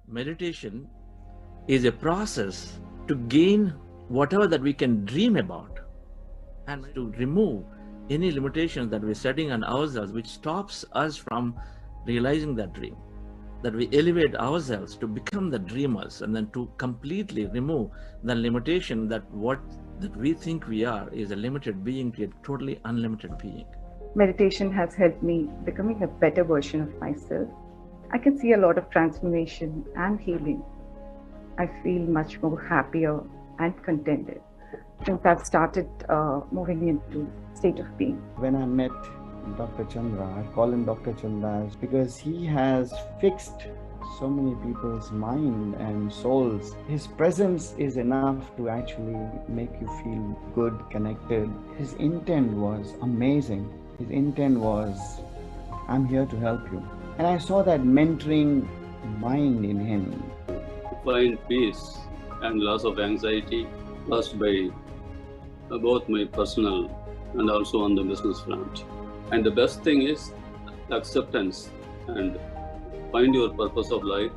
Meditation is a process to gain whatever that we can dream about and to remove any limitations that we're setting on ourselves which stops us from realizing that dream. That we elevate ourselves to become the dreamers and then to completely remove the limitation that what that we think we are is a limited being to a totally unlimited being. Meditation has helped me becoming a better version of myself. I can see a lot of transformation and healing. I feel much more happier and contented since I've started moving into state of being. When I met Dr. Chandra, I call him Dr. Chandra because he has fixed so many people's mind and souls. His presence is enough to actually make you feel good, connected. His intent was amazing. His intent was, I'm here to help you. And I saw that mentoring mind in him. Find peace and loss of anxiety caused by both my personal and also on the business front. And the best thing is acceptance and find your purpose of life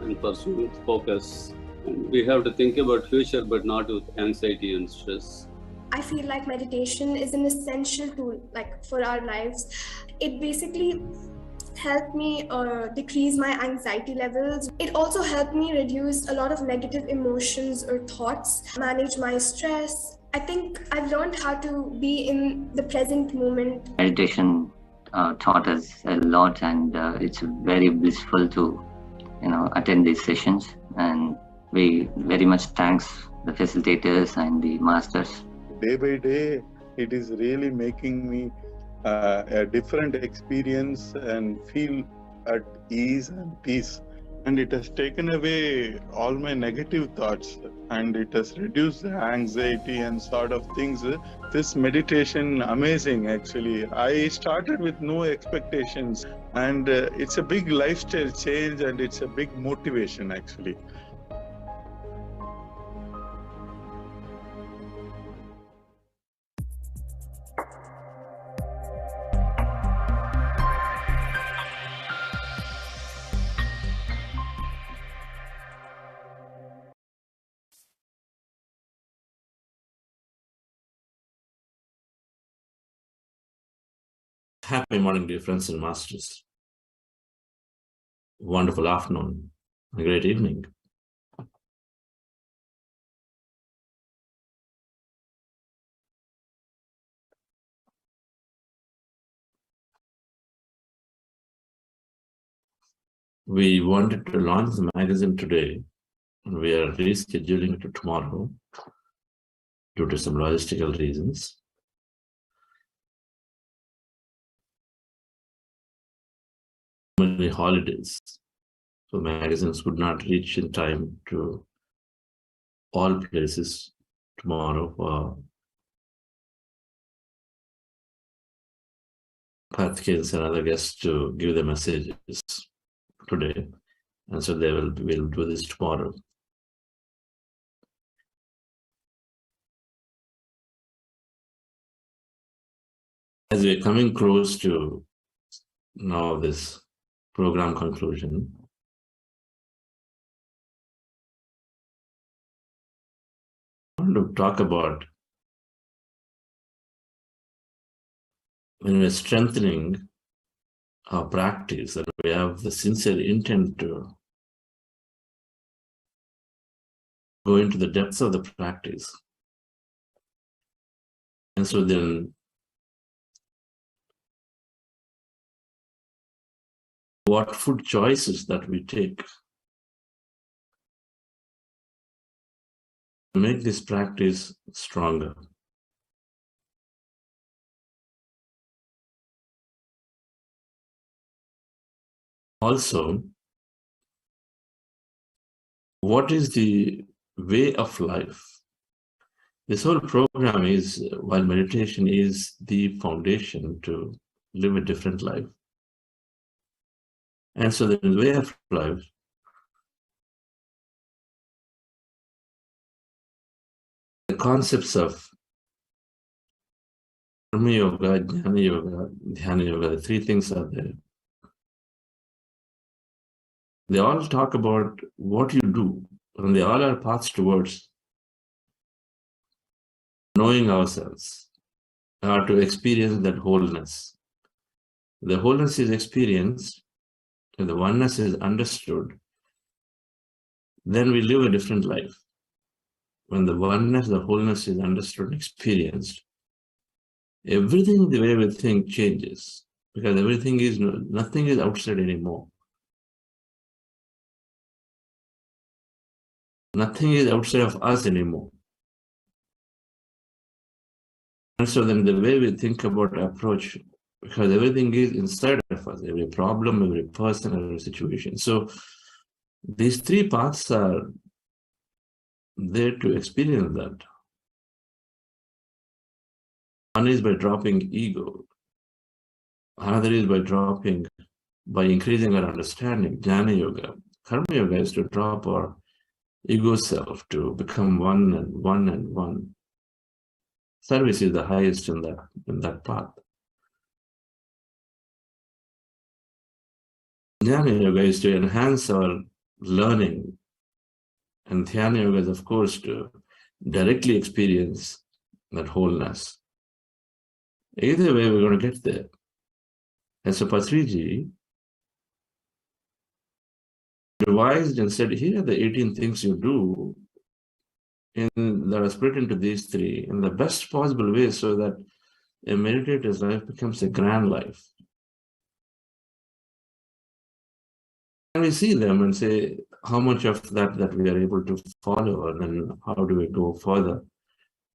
and pursue it, focus. And we have to think about future but not with anxiety and stress. I feel like meditation is an essential tool for our lives. It basically helped me decrease my anxiety levels. It also helped me reduce a lot of negative emotions or thoughts, manage my stress. I think I've learned how to be in the present moment. Meditation taught us a lot, and it's very blissful to attend these sessions, and we very much thanks the facilitators and the masters. Day by day, it is really making me a different experience and feel at ease and peace. And it has taken away all my negative thoughts and it has reduced the anxiety and sort of things. This meditation, amazing actually. I started with no expectations and it's a big lifestyle change and it's a big motivation actually. Happy morning, dear friends and masters. Wonderful afternoon, a great evening. We wanted to launch the magazine today, and we are rescheduling it to tomorrow due to some logistical reasons. Many holidays, so magazines could not reach in time to all places tomorrow for Pathkins and other guests to give the messages today, and so we'll do this tomorrow. As we're coming close to now this program conclusion, I want to talk about when we're strengthening our practice and we have the sincere intent to go into the depths of the practice. And so then what food choices that we take to make this practice stronger. Also, what is the way of life? This whole program is, while meditation is the foundation to live a different life. And so the way of life the concepts of Karma Yoga, Jnana Yoga, Dhyana Yoga, the three things are there. They all talk about what you do, and they all are paths towards knowing ourselves, or to experience that wholeness. The wholeness is experienced, and the oneness is understood, then we live a different life. When the oneness, the wholeness is understood and experienced, everything, the way we think, changes, because nothing is outside anymore. Nothing is outside of us anymore. And so then the way we think about approach, because everything is inside of us, every problem, every person, every situation. So these three paths are there to experience that. One is by dropping ego. Another is by increasing our understanding, Dhyana Yoga. Karma Yoga is to drop our ego self to become one and one and one. Service is the highest in that path. Dhyana Yoga is to enhance our learning, and Dhyana Yoga is, of course, to directly experience that wholeness. Either way, we're going to get there. And so Patriji devised and said, here are the 18 things you do that are split into these three in the best possible way, so that a meditator's life becomes a grand life. And we see them and say how much of that we are able to follow, and then how do we go further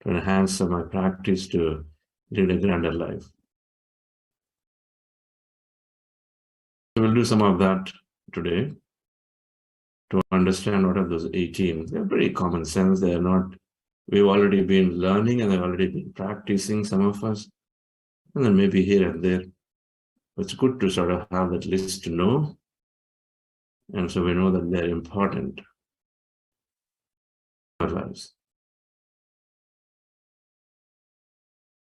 to enhance my practice to lead a grander life. So we'll do some of that today to understand what are those 18. They're pretty common sense. They are not, we've already been learning and they've already been practicing, some of us, and then maybe here and there. But it's good to sort of have that list to know. And so we know that they're important in our lives.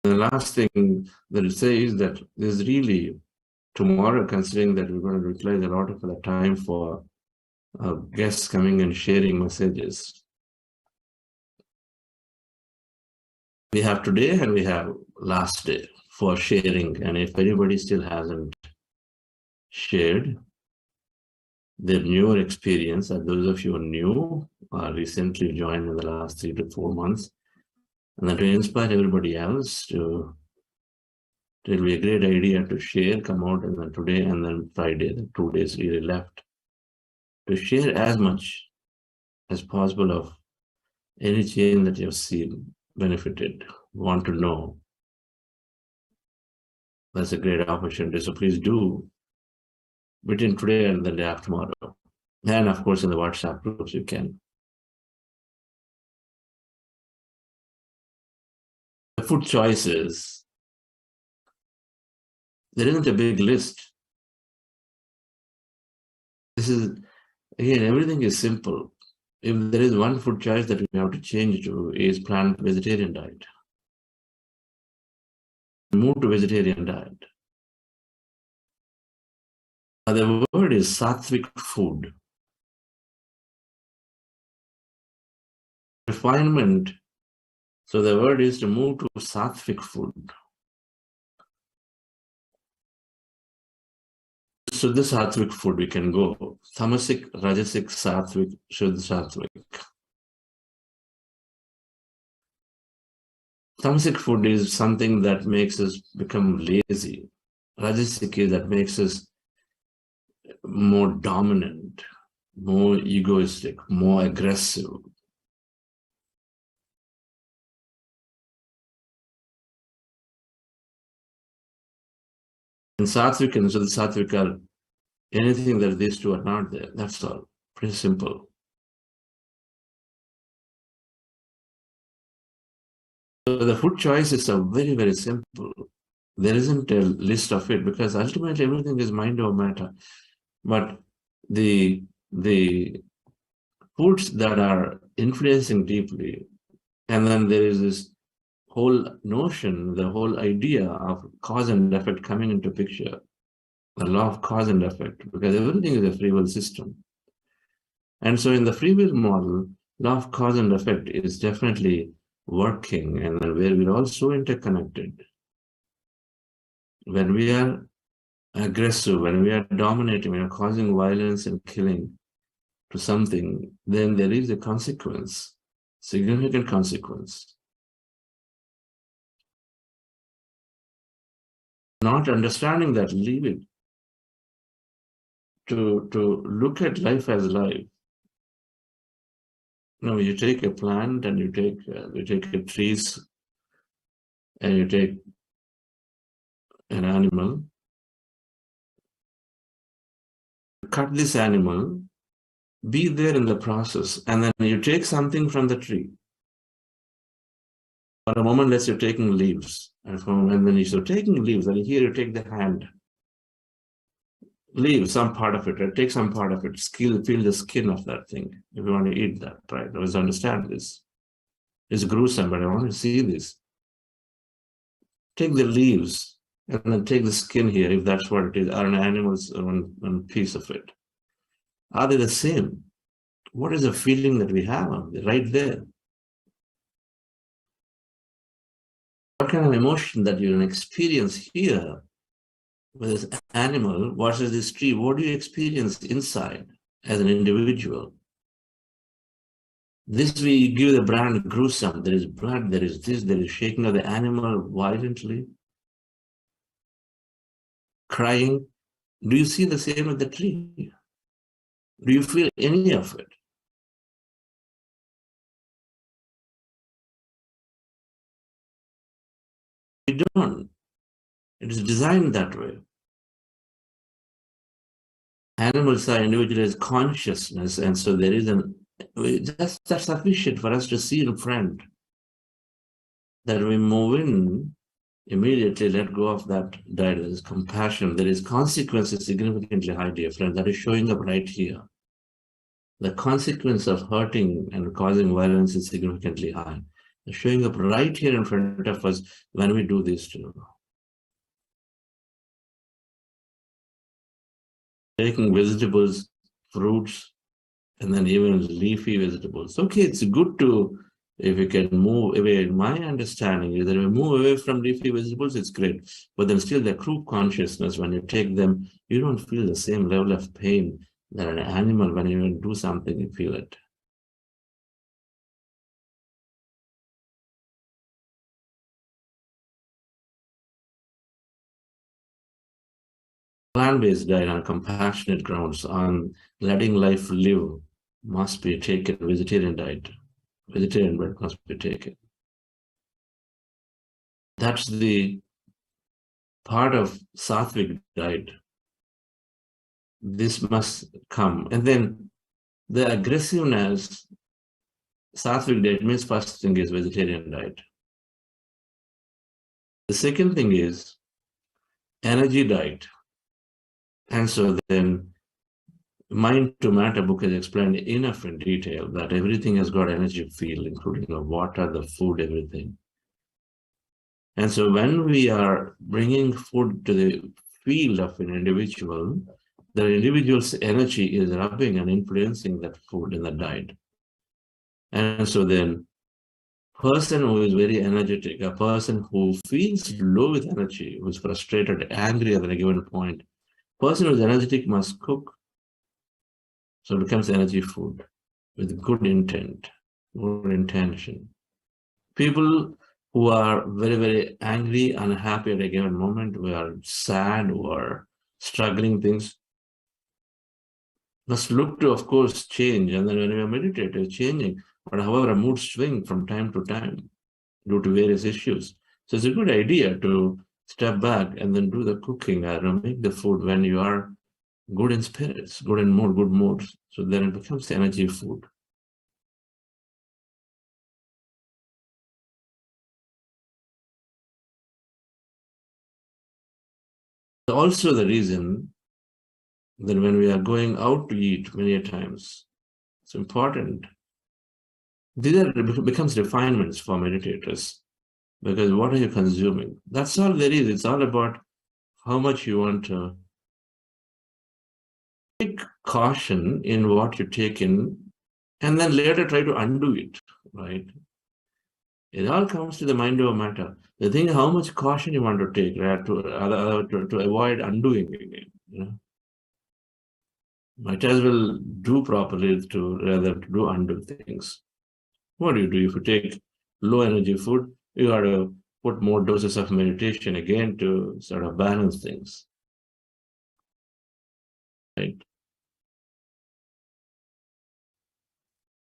The last thing that I say is that there's really tomorrow, considering that we're going to utilize a lot of the time for guests coming and sharing messages. We have today and we have last day for sharing. And if anybody still hasn't shared their newer experience, and those of you who are new or recently joined in the last 3 to 4 months, and then to inspire everybody else to, it will be a great idea to share, come out, and then today and then Friday, the 2 days really left, to share as much as possible of any change that you've seen, benefited, want to know. That's a great opportunity. So please do between today and the day after tomorrow. And of course, in the WhatsApp groups, you can. The food choices, there isn't a big list. This is, again, everything is simple. If there is one food choice that we have to change to, is plant vegetarian diet. Move to vegetarian diet. The word is sattvic food. Refinement. So the word is to move to sattvic food. So this sattvic food we can go. Tamasic, Rajasic, Sattvic, Shuddha Sattvic. Tamasic food is something that makes us become lazy. Rajasic is that makes us more dominant, more egoistic, more aggressive. And Sattvic and Shuddha Sattvic are anything that these two are not there. That's all. Pretty simple. So the food choices are very, very simple. There isn't a list of it, because ultimately everything is mind over matter. But the foods that are influencing deeply, and then there is this whole notion, the whole idea of cause and effect coming into picture, the law of cause and effect, because everything is a free will system. And so in the free will model, law of cause and effect is definitely working, and where we're all so interconnected. When we are aggressive, when we are dominating, when we are causing violence and killing to something, then there is a consequence, significant consequence. Not understanding that, leave it. To look at life as life. You know, you take a plant and you take a trees and you take an animal, cut this animal, be there in the process, and then you take something from the tree. For a moment, let's say you're taking leaves, and then you're taking leaves, and here you take the hand, leave some part of it, or take some part of it, feel the skin of that thing, if you want to eat that, right? Always understand this. It's gruesome, but I want to see this. Take the leaves, and then take the skin here, if that's what it is, or an animal's one piece of it. Are they the same? What is the feeling that we have right there? What kind of emotion that you experience here with this animal versus this tree? What do you experience inside as an individual? This we give the brand gruesome. There is blood, there is this, there is shaking of the animal violently, crying. Do you see the same with the tree? Do you feel any of it? We don't. It is designed that way. Animals are individualized consciousness, and so there is that's sufficient for us to see in front that we move in, immediately let go of that diet. There is compassion, there is consequences significantly high, dear friend, that is showing up right here. The consequence of hurting and causing violence is significantly high. It's showing up right here in front of us when we do this too. Taking vegetables, fruits, and then even leafy vegetables. Okay, it's good to, if you can move away, my understanding is that if you move away from leafy vegetables, it's great. But then still the group consciousness, when you take them, you don't feel the same level of pain that an animal, when you do something, you feel it. Plant-based diet on compassionate grounds, on letting life live, must be taken. Vegetarian diet must be taken. That's the part of sattvic diet. This must come. And then the aggressiveness, sattvic diet means first thing is vegetarian diet. The second thing is energy diet. And so then Mind to Matter book has explained enough in detail that everything has got energy field, including the water, the food, everything. And so when we are bringing food to the field of an individual, the individual's energy is rubbing and influencing that food in the diet. And so then person who is very energetic, a person who feels low with energy, who is frustrated, angry at a given point, person who is energetic must cook. So it becomes energy food with good intent, good intention. People who are very, very angry, unhappy at a given moment, who are sad or struggling things, must look to, of course, change. And then when we are meditative, changing. But however, a mood swing from time to time due to various issues. So it's a good idea to step back and then do the cooking and make the food when you are good in spirits, good in mood, good moods. So then it becomes energy food. Also the reason that when we are going out to eat many times, it's important. These becomes refinements for meditators, because what are you consuming? That's all there is. It's all about how much you want to take caution in what you take in, and then later try to undo it, right? It all comes to the mind over matter. The thing is how much caution you want to take, right, to avoid undoing again. You know? Might as well do properly to rather to do undo things. What do? If you take low energy food, you got to put more doses of meditation again to sort of balance things. Right?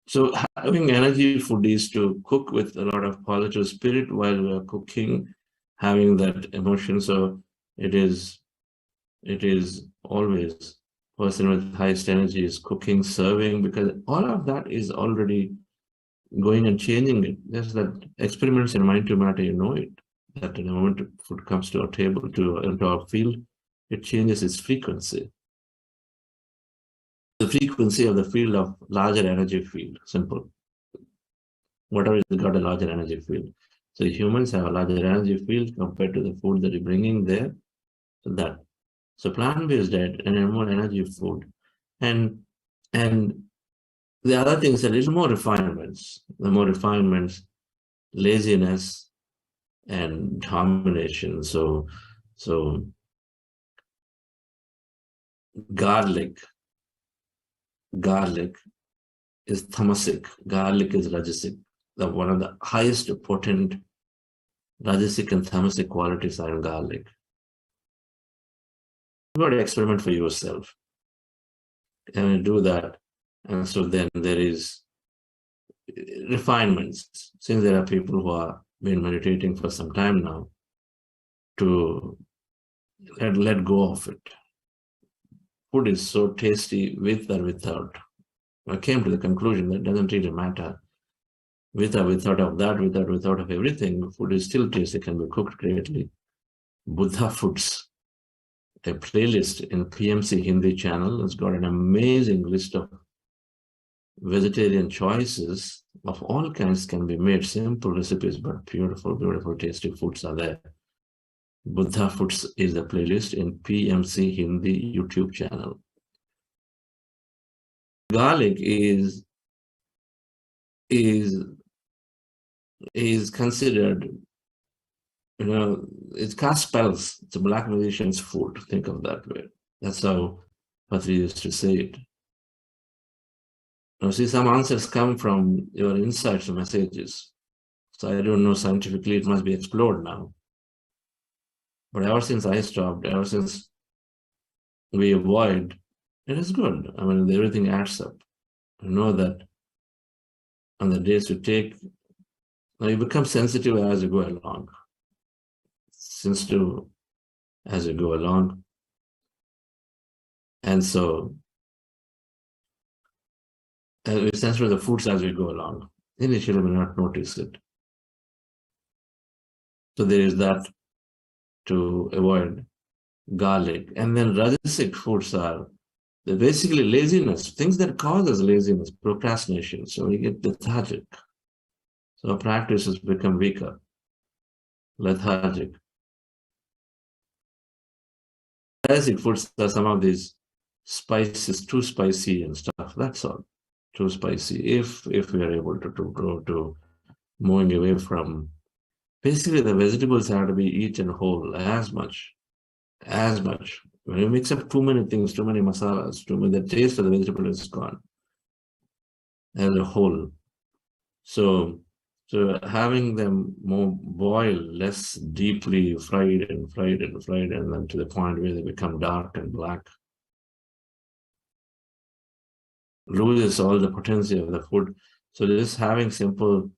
So having energy food is to cook with a lot of positive spirit while we are cooking, having that emotion. So it is always person with highest energy is cooking, serving, because all of that is already going and changing it. Just that experiments in mind to matter, you know it. That in the moment food comes to our table, into our field, it changes its frequency. The frequency of the field of larger energy field, simple. Whatever is got a larger energy field. So humans have a larger energy field compared to the food that you're bringing there. So plant-based diet and more energy food. And the other things, a little more refinements. The more refinements, laziness and domination. So garlic is tamasic, garlic is rajasic. One of the highest potent rajasic and tamasic qualities are in garlic. You got to experiment for yourself and do that. And so then there is refinements. Since there are people who have been meditating for some time now, to let go of it. Food is so tasty with or without. I came to the conclusion that it doesn't really matter. With or without of that, with or without of everything, food is still tasty, can be cooked greatly. Buddha Foods, a playlist in PMC Hindi channel, has got an amazing list of vegetarian choices of all kinds can be made. Simple recipes, but beautiful, beautiful, tasty foods are there. Buddha Foods is the playlist in PMC Hindi YouTube channel. Garlic is considered, it casts spells. It's a black magician's food. Think of that way. That's how Patriji used to say it. Now, see, some answers come from your insights or messages. So I don't know, scientifically it must be explored now. But ever since I stopped, ever since we avoid, it is good. I mean, everything adds up. You know that on the days you take, now you become sensitive as you go along. Sensitive as you go along. And so, we sensitive to the foods as we go along. Initially, we will not notice it. So there is that to avoid garlic. And then rajasic foods are basically laziness, things that causes laziness, procrastination. So we get lethargic. So our practices become weaker, lethargic. Rajasic foods are some of these spices, too spicy and stuff. That's all. Too spicy. If we are able to moving away from, basically the vegetables have to be eaten whole as much. When you mix up too many things, too many masalas, the taste of the vegetable is gone as a whole. So having them more boiled, less deeply fried, and then to the point where they become dark and black, loses all the potency of the food. So just having simple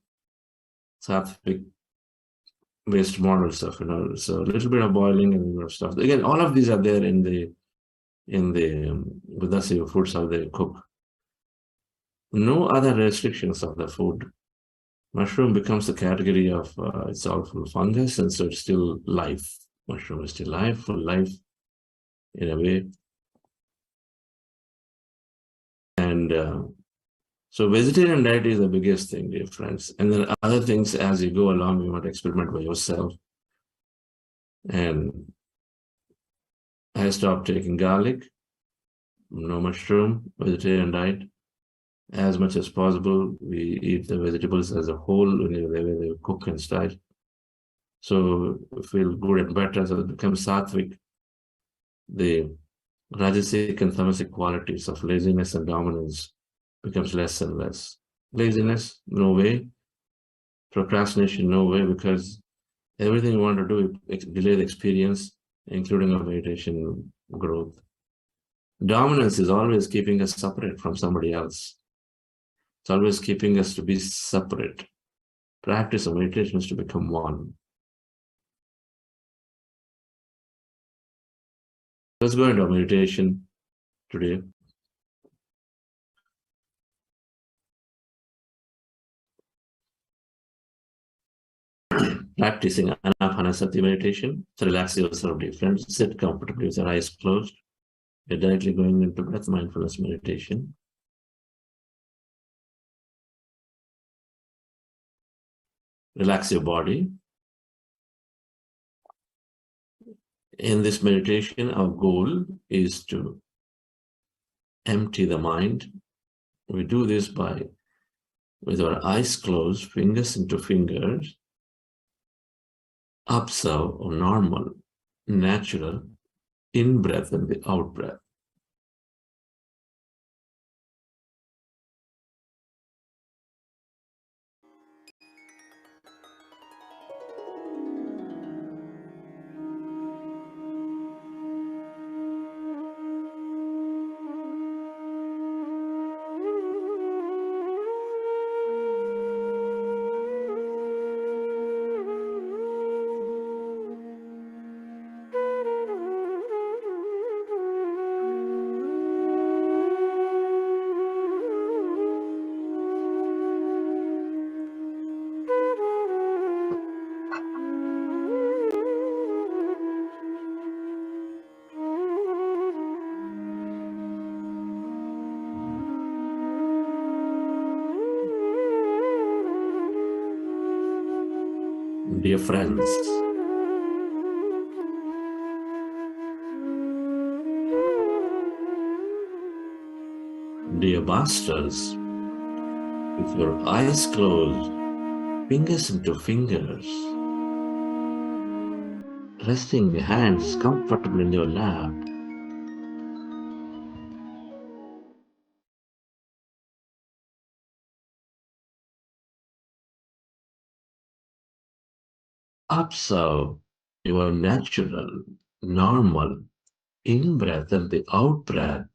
sattvic based model stuff, so a little bit of boiling and stuff. Again, all of these are there in the Buddha foods how they cook. No other restrictions of the food. Mushroom becomes the category of it's all full fungus, and so it's still life. Mushroom is still life, full life in a way. And so vegetarian diet is the biggest thing, dear friends. And then other things as you go along, you want to experiment by yourself. And I stopped taking garlic. no mushroom, vegetarian diet. As much as possible, we eat the vegetables as a whole in the way they cook and style. So we feel good and better. So it becomes sattvic. The rajasic and tamasic qualities of laziness and dominance becomes less and less. Laziness, no way. Procrastination, no way, because everything we want to do is delay the experience, including our meditation growth. Dominance is always keeping us separate from somebody else. It's always keeping us to be separate. Practice of meditation is to become one. Let's go into meditation today. Practicing Ana-Pana-Sati Meditation. So relax yourself, dear friends. Sit comfortably with your eyes closed. You're directly going into breath mindfulness meditation. Relax your body. In this meditation, our goal is to empty the mind. We do this by, with our eyes closed, fingers into fingers, observe or normal, natural in-breath and the out-breath. Dear friends, dear masters, with your eyes closed, fingers into fingers, resting your hands comfortably in your lap, observe your natural, normal in-breath and the out-breath.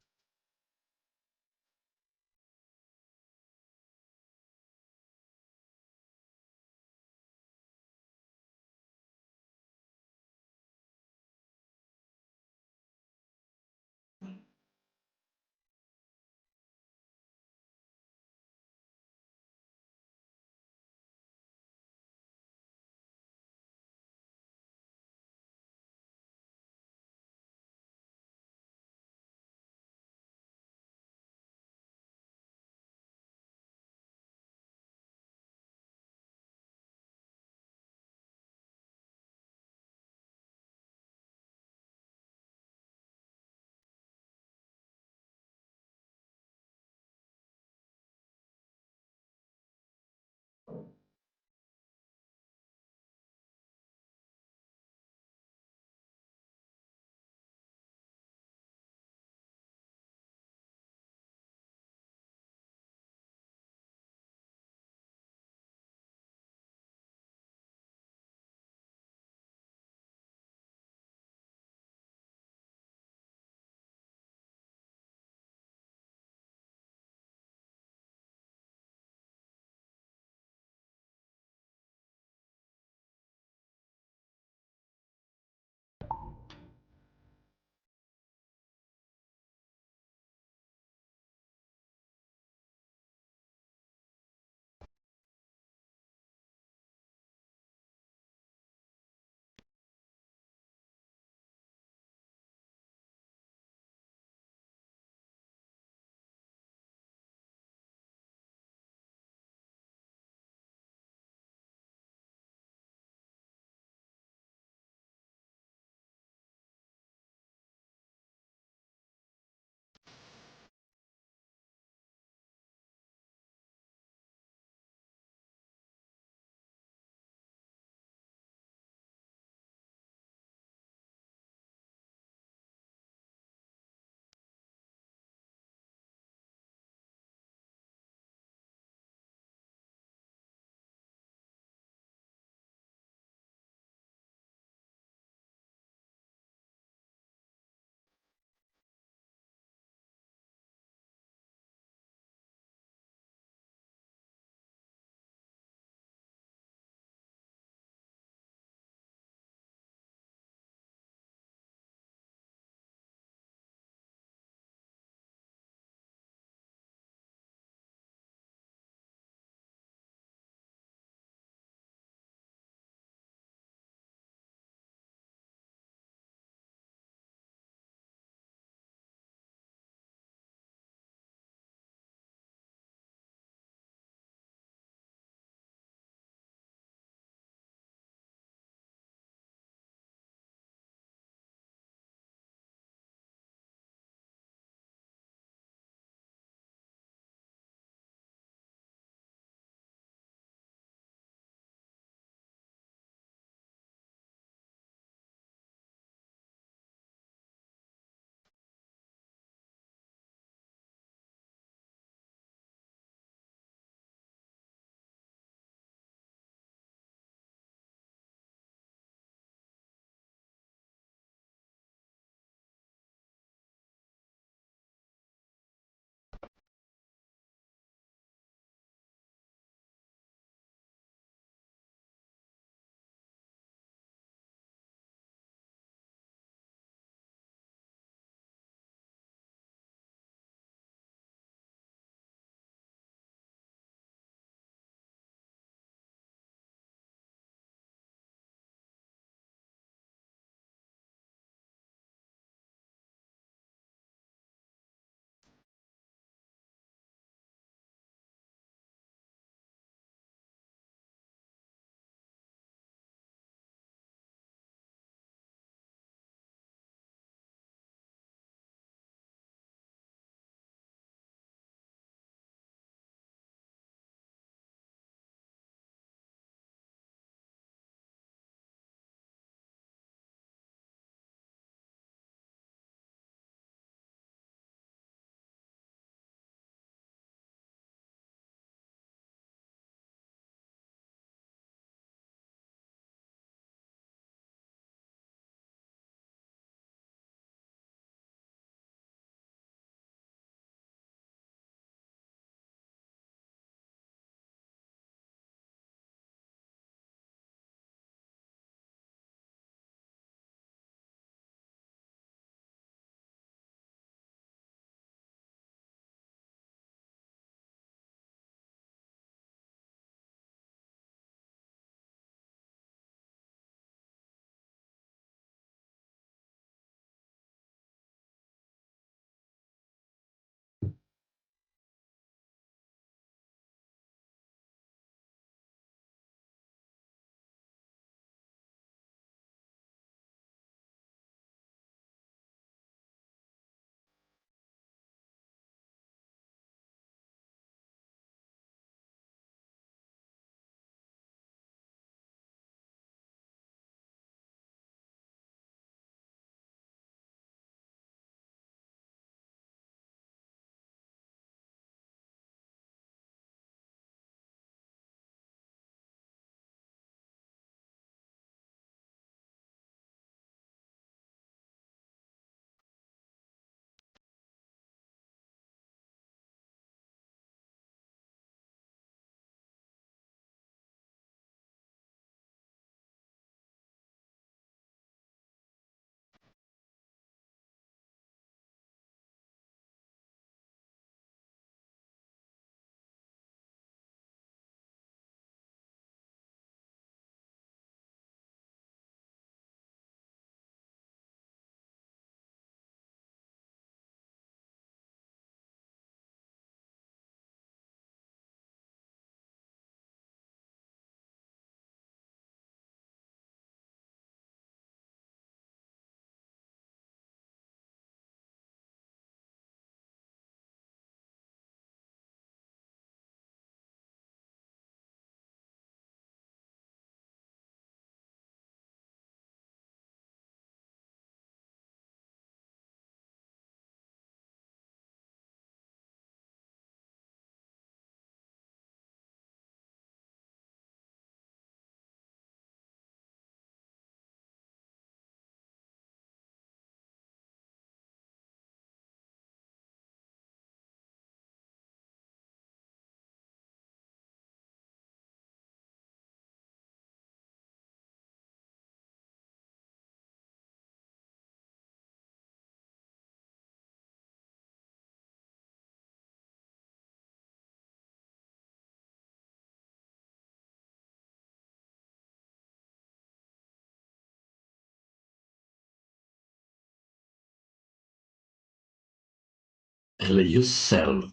Allow yourself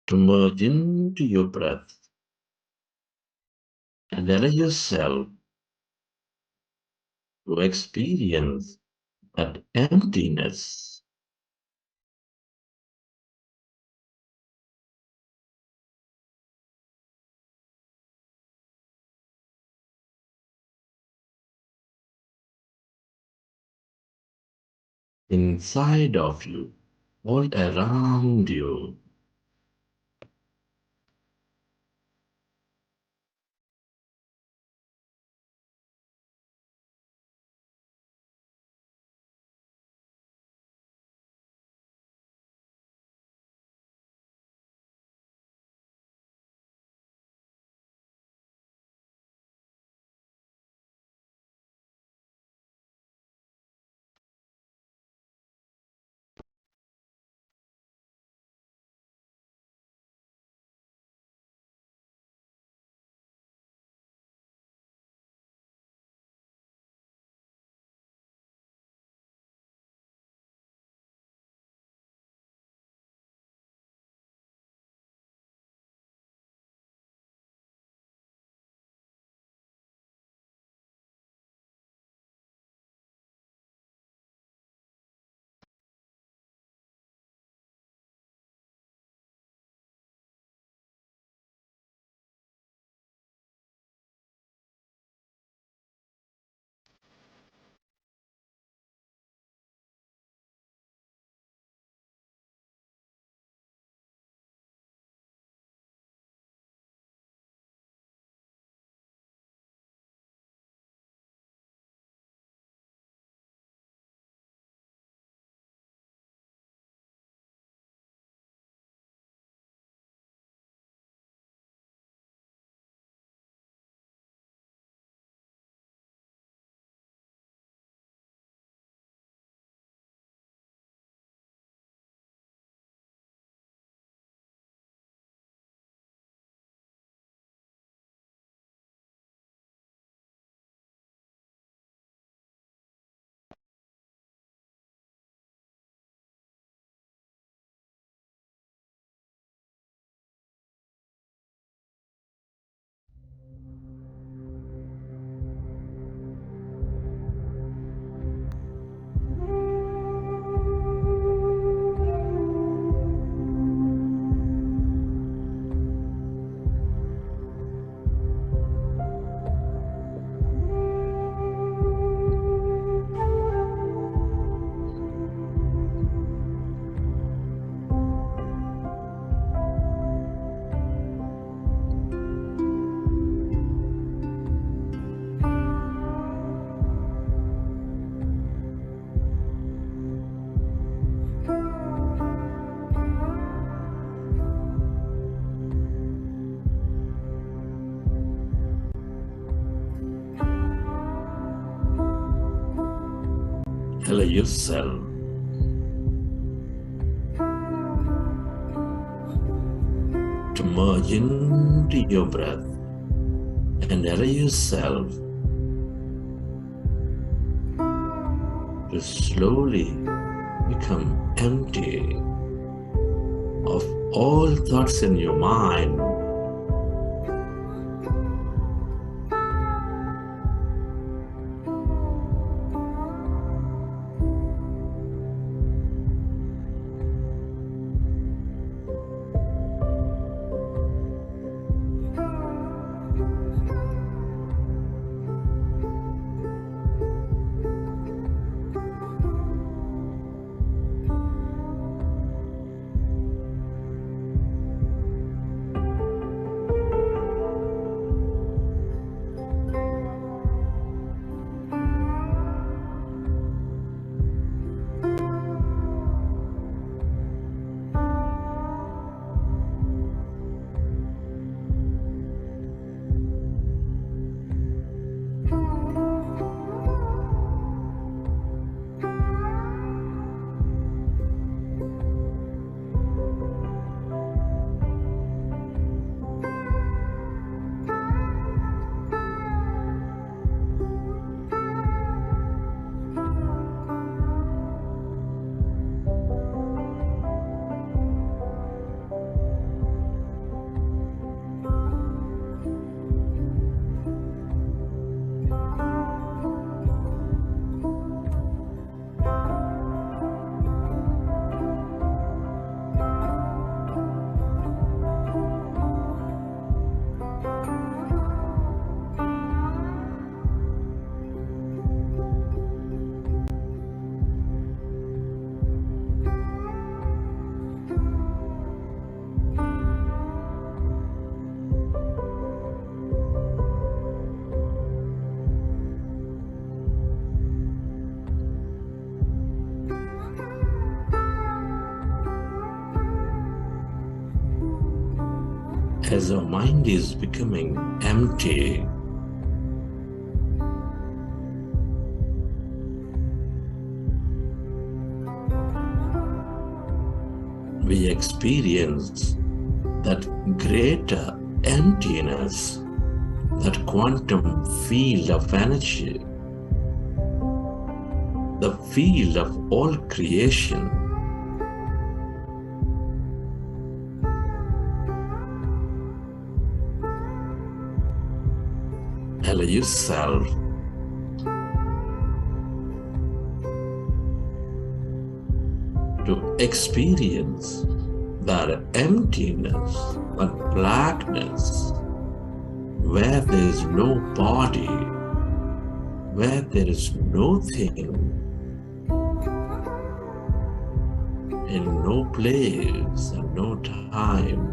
to merge into your breath and allow yourself to experience that emptiness. Inside of you, all around you. Allow yourself to merge into your breath and allow yourself to slowly become empty of all thoughts in your mind. as our mind is becoming empty, we experience that greater emptiness, that quantum field of energy, the field of all creation. Allow yourself to experience that emptiness, that blackness, where there is no body, where there is no thing, in no place and no time.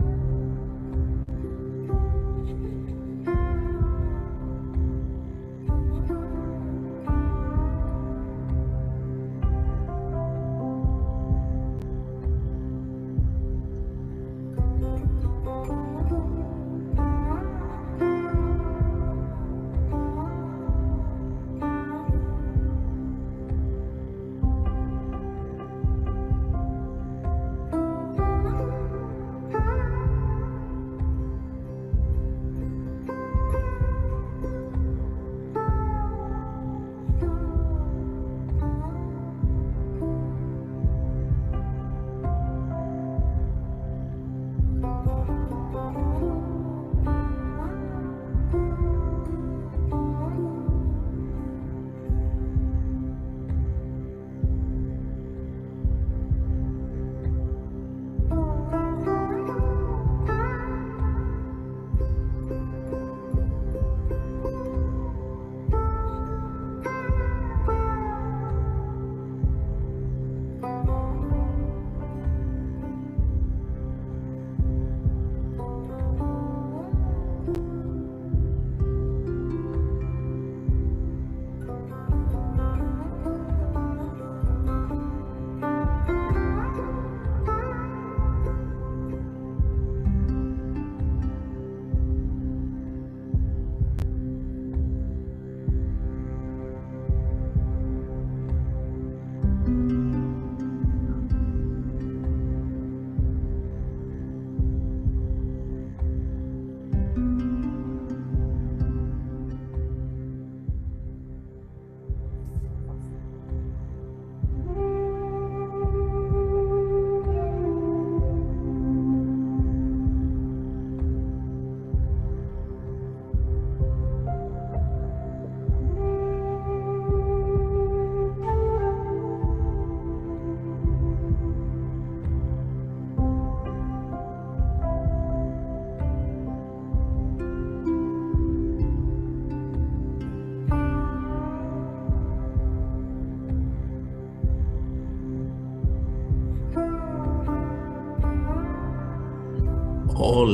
All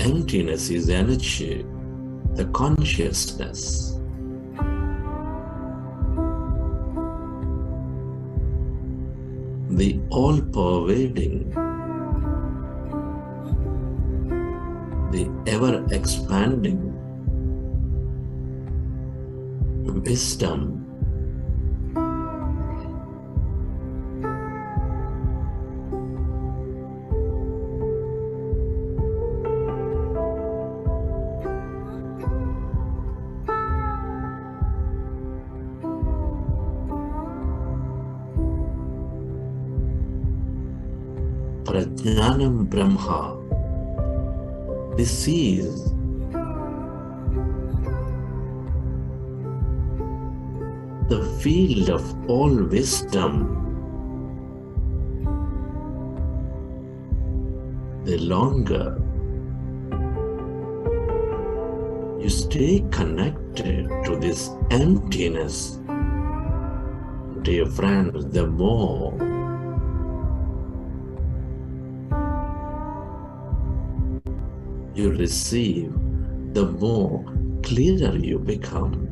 emptiness is energy, the consciousness. The all-pervading, the ever-expanding wisdom. Prajnanam Brahma. This is the field of all wisdom. The longer you stay connected to this emptiness, dear friends, the more you receive, the more clearer you become.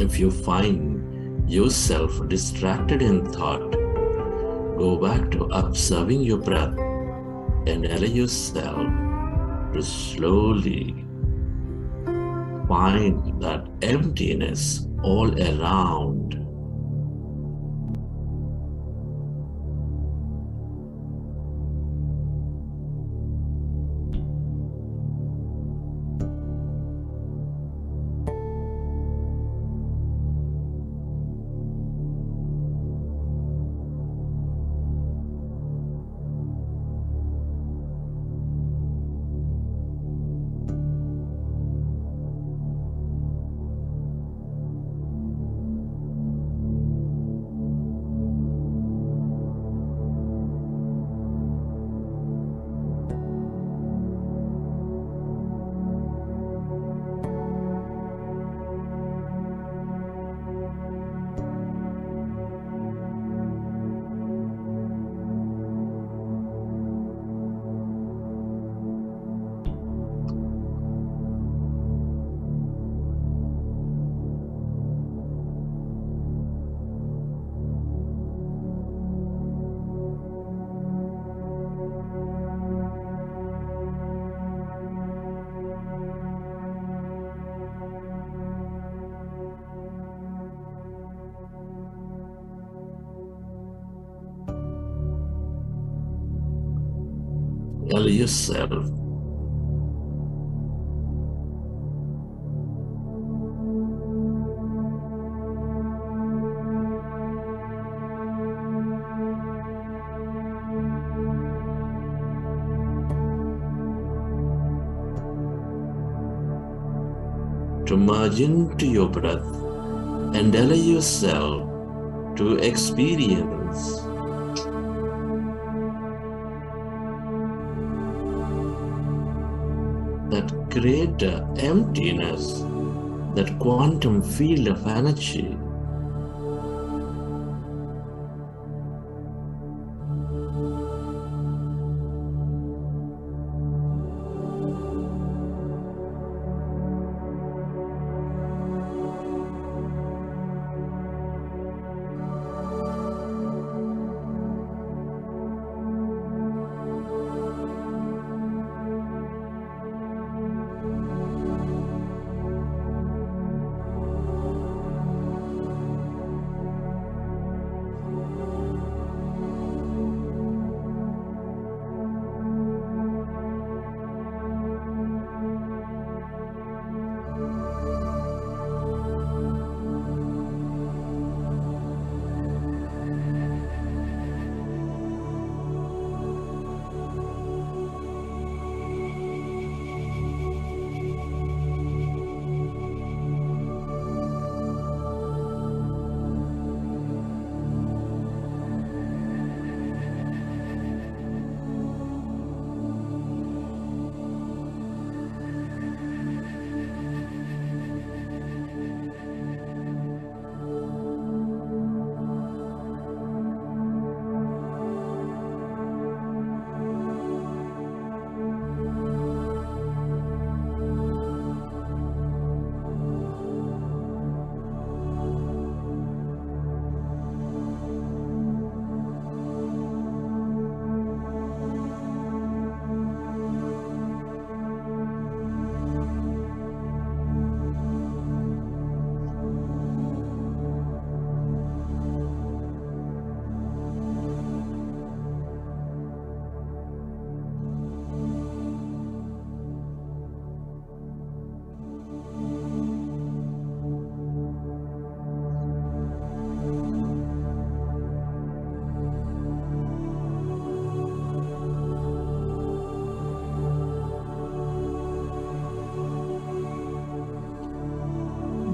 If you find yourself distracted in thought, go back to observing your breath and allow yourself to slowly find that emptiness all around. Allow yourself to merge into your breath and allow yourself to experience that greater emptiness, that quantum field of energy.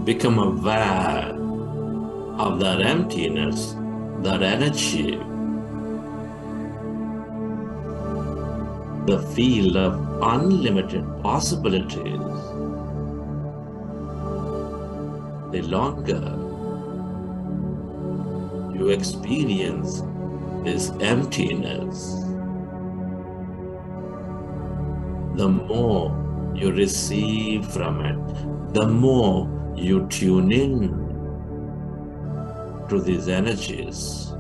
Become aware of that emptiness, that energy, the field of unlimited possibilities. The longer you experience this emptiness, the more you receive from it, the more you tune in to these energies.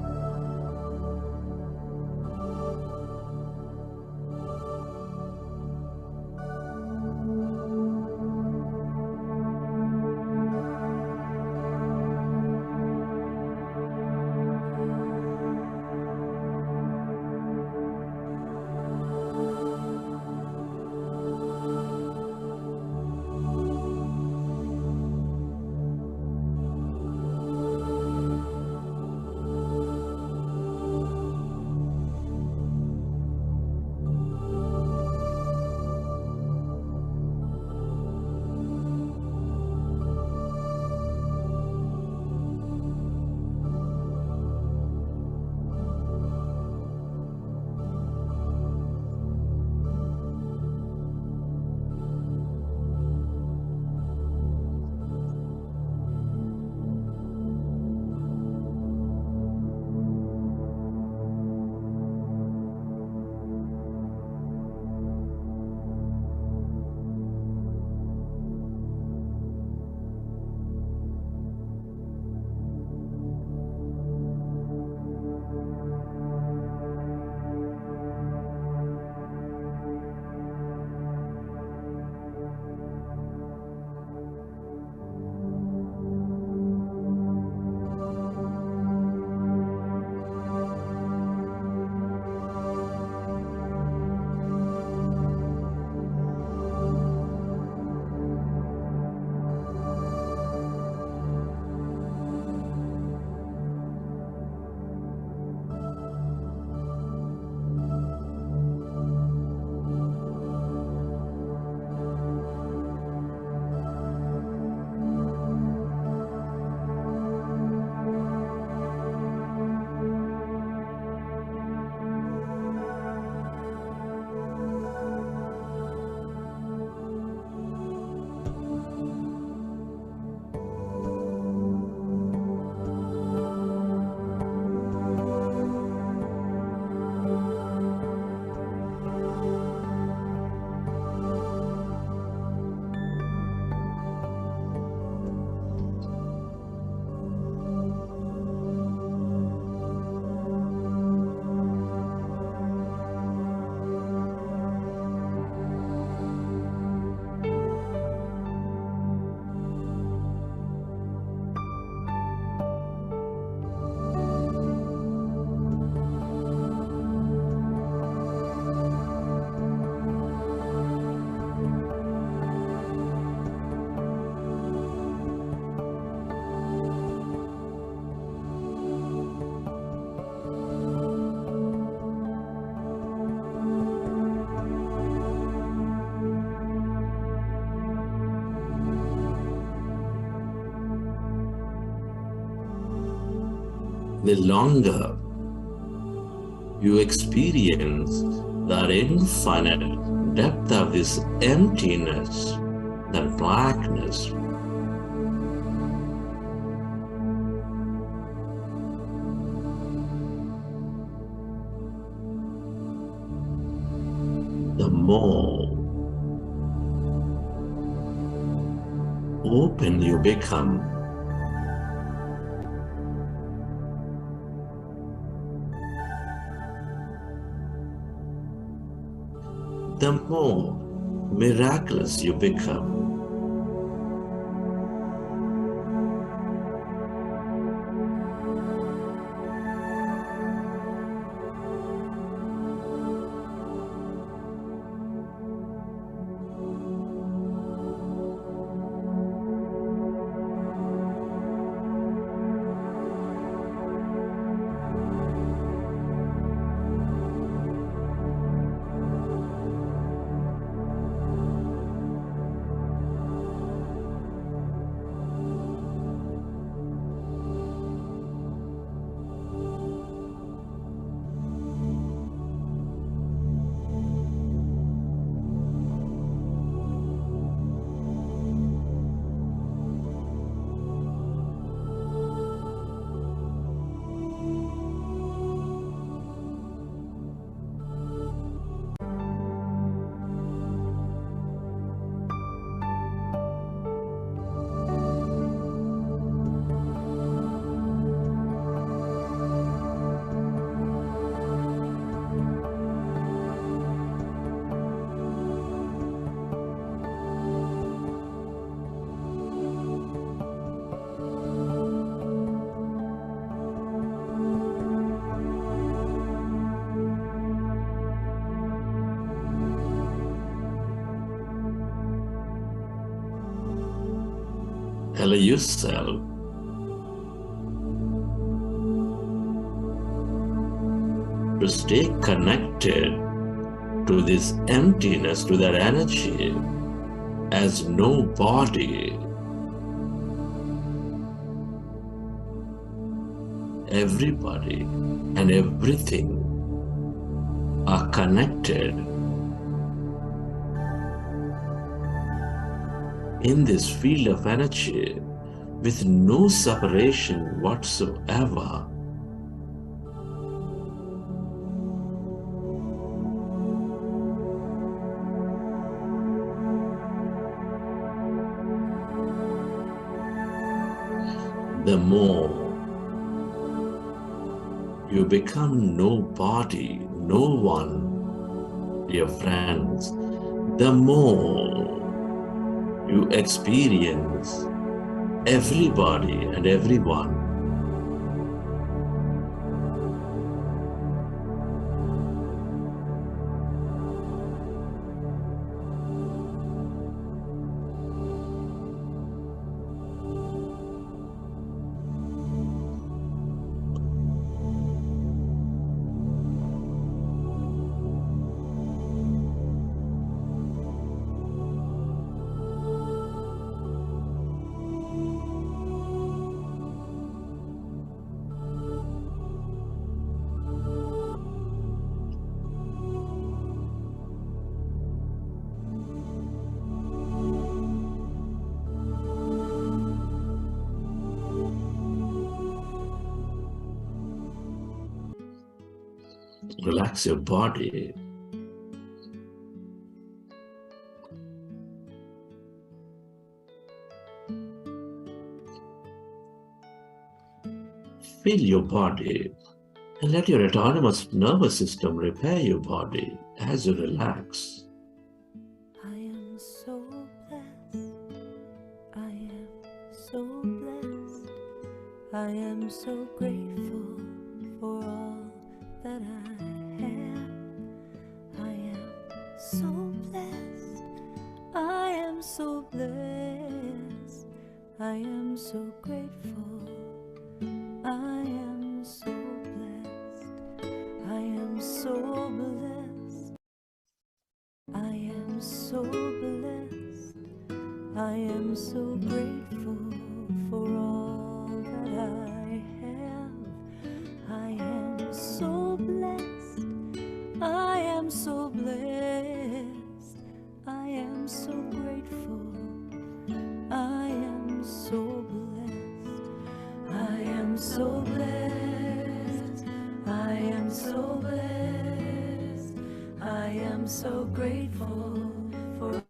The longer you experience that infinite depth of this emptiness, that blackness, the more open you become. The more miraculous you become. Allow yourself to stay connected to this emptiness, to that energy, as no body. Everybody and everything are connected in this field of energy with no separation whatsoever. The more you become nobody, no one, dear friends, the more you experience everybody and everyone. Relax your body. Feel your body and let your autonomous nervous system repair your body as you relax. I am so blessed. I am so blessed. I am so grateful for all that I have. I am so blessed. I am so blessed. I am so grateful. I am so blessed. I am so blessed. I am so blessed. I am so grateful for all that I have. I am so blessed. I am so blessed. I am so grateful. I am so blessed. I am so blessed. I am so blessed. I am so grateful for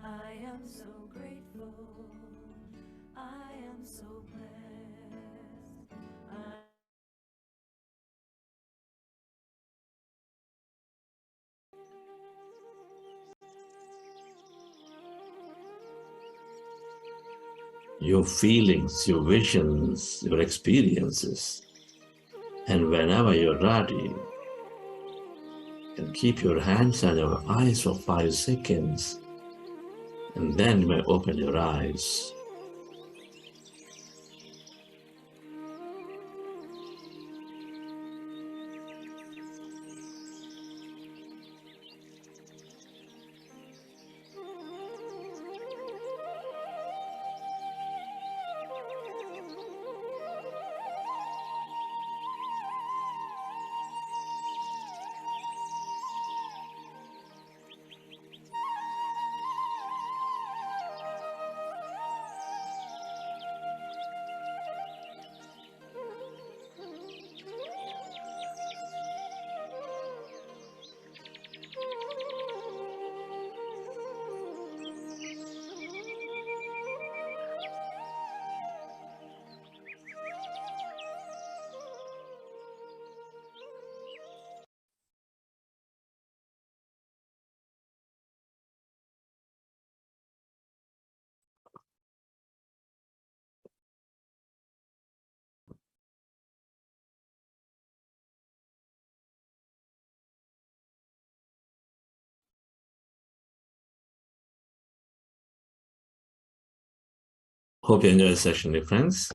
I am so grateful. I am so blessed. Your feelings, your visions, your experiences. And whenever you're ready, you can keep your hands on your eyes for 5 seconds, and then you may open your eyes. Hope you enjoy the session, dear friends.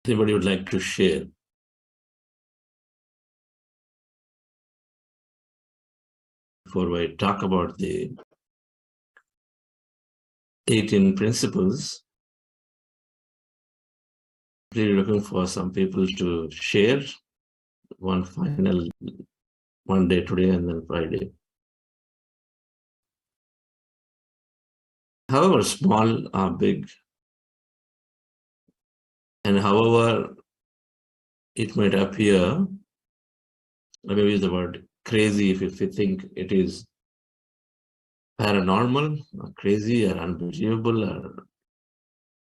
Anybody would like to share? Before I talk about the 18 principles, really looking for some people to share one day today and then Friday. However small or big, and however it might appear, let me use the word crazy if you think it is paranormal or crazy or unbelievable, or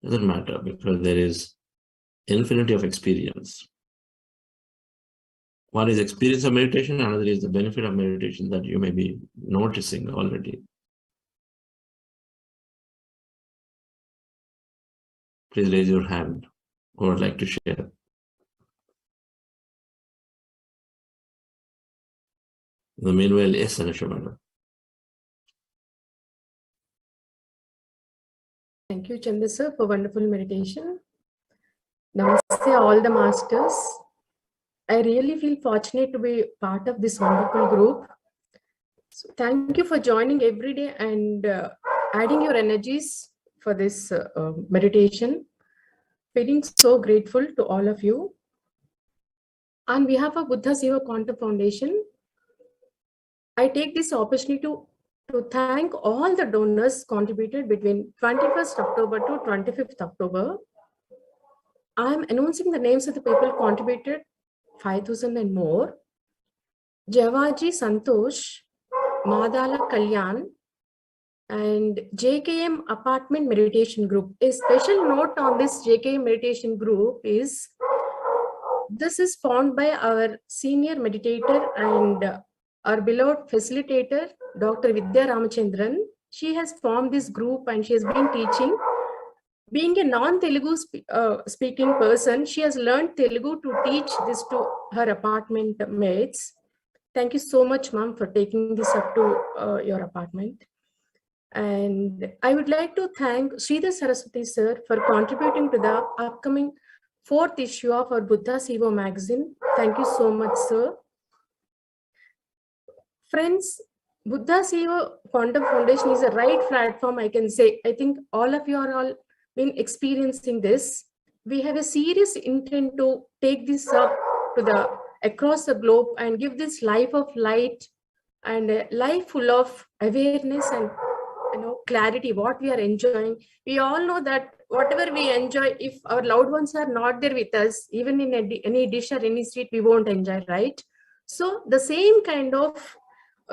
doesn't matter, because there is infinity of experience. One is experience of meditation, another is the benefit of meditation that you may be noticing already. Please raise your hand who would like to share. In the meanwhile, yes, Anusha madam. Thank you, Chandra sir, for wonderful meditation. Namaste, all the masters. I really feel fortunate to be part of this wonderful group. So thank you for joining every day and adding your energies for this meditation. Feeling so grateful to all of you. On behalf of Buddha Seva Quantum Foundation, I take this opportunity to thank all the donors contributed between 21st October to 25th October. I am announcing the names of the people contributed 5,000 and more. Javaji Santosh, Madala Kalyan, and JKM Apartment Meditation Group. A special note on this JKM Meditation Group is, this is formed by our senior meditator and our beloved facilitator, Dr. Vidya Ramachandran. She has formed this group and she has been teaching. Being a non-Telugu speaking person, she has learned Telugu to teach this to her apartment mates. Thank you so much, ma'am, for taking this up to your apartment. And I would like to thank Sridhar Saraswati sir for contributing to the upcoming 4th issue of our Buddha Seva magazine. Thank you so much, sir. Friends, Buddha Seva Quantum Foundation is a right platform, I can say. I think all of you are all been experiencing this. We have a serious intent to take this up to the across the globe and give this life of light and a life full of awareness and clarity, what we are enjoying. We all know that whatever we enjoy, if our loved ones are not there with us, even in any dish or any street, we won't enjoy, right? So the same kind of,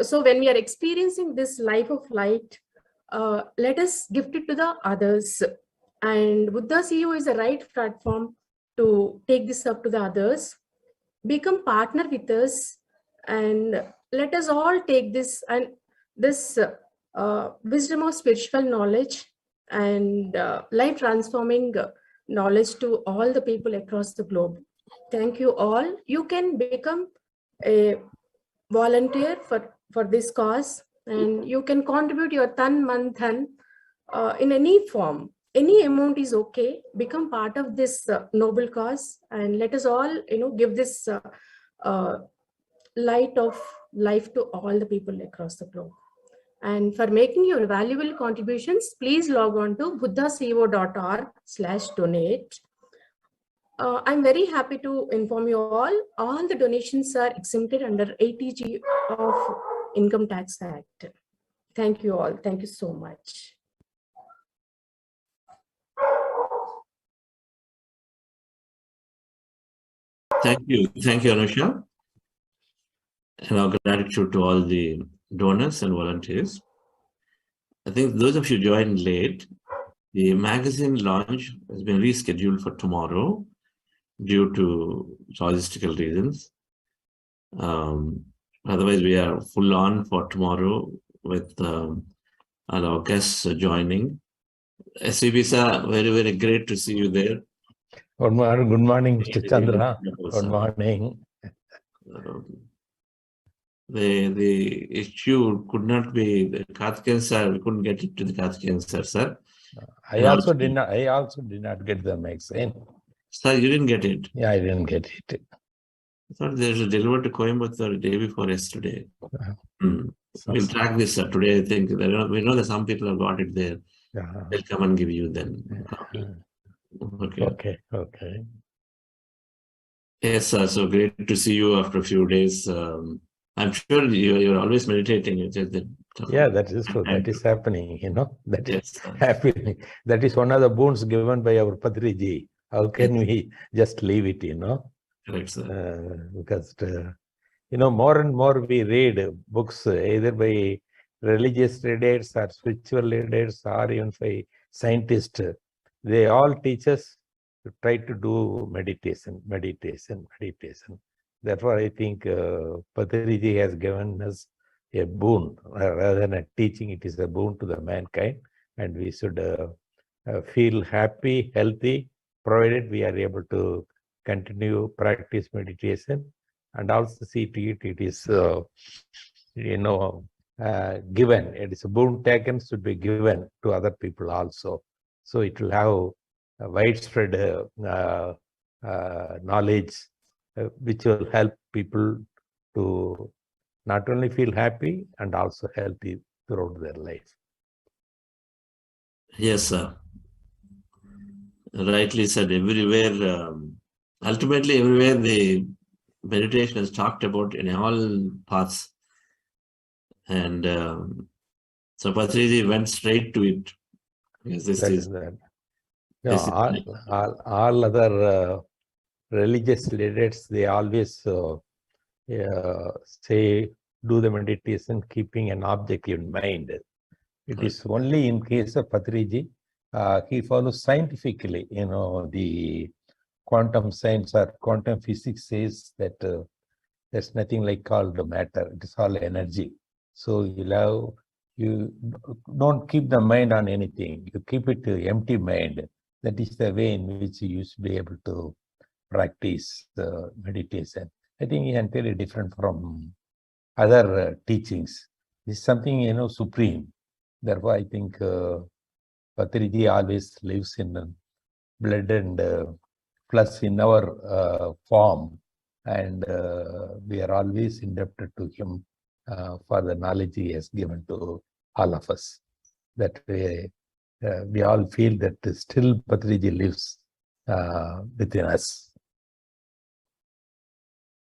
so when we are experiencing this life of light, let us gift it to the others. And Buddha CEO is the right platform to take this up to the others. Become partner with us and let us all take this and this wisdom of spiritual knowledge and life transforming knowledge to all the people across the globe. Thank you all. You can become a volunteer for this cause, and you can contribute your tan, man, dhan in any form. Any amount is okay. Become part of this noble cause, and let us all, give this light of life to all the people across the globe. And for making your valuable contributions, please log on to buddhasevo.org/donate. I'm very happy to inform you all the donations are exempted under 80G of Income Tax Act. Thank you all. Thank you so much. Thank you, Anusha. And our gratitude to all the donors and volunteers. I think those of you joined late, the magazine launch has been rescheduled for tomorrow due to logistical reasons. Otherwise, we are full on for tomorrow with all our guests joining. SVB sir, very, very great to see you there. Good morning, Mr. Chandra. Good morning. The issue could not be the Karthikeyan sir. We couldn't get it to the Karthikeyan sir. I also did not get the magazine. Sir, you didn't get it? Yeah, I didn't get it. I thought they should deliver to Coimbatore the day before yesterday. We'll track this today. I think we know that some people have got it there. They'll come and give you then. Okay. Yes, sir. So great to see you after a few days. I'm sure you're always meditating. Yeah, that is true. That is happening, that is happening. That is one of the boons given by our Patriji. How can we just leave it, Correct, sir. Because, more and more we read books either by religious leaders or spiritual leaders or even by scientists. They all teach us to try to do meditation. Therefore, I think Patriji has given us a boon rather than a teaching. It is a boon to the mankind, and we should feel happy, healthy, provided we are able to continue practice meditation, and also see to it. It is given. It is a boon taken, should be given to other people also. So it will have a widespread knowledge, which will help people to not only feel happy and also healthy throughout their life. Yes, sir. Rightly said. Everywhere, ultimately, everywhere the meditation is talked about in all paths. And so Patriji went straight to it. Because this is all other religious leaders, they always say, do the meditation keeping an object in mind. It is only in case of Patriji, he follows scientifically, the quantum science or quantum physics says that there's nothing like called matter. It is all energy. So you don't keep the mind on anything. You keep it empty mind. That is the way in which you should be able to practice the meditation. I think it's entirely different from other teachings. It's something, supreme. Therefore, I think Patriji always lives in blood and plus in our form. And we are always indebted to him for the knowledge he has given to all of us. That way, we all feel that still Patriji lives within us.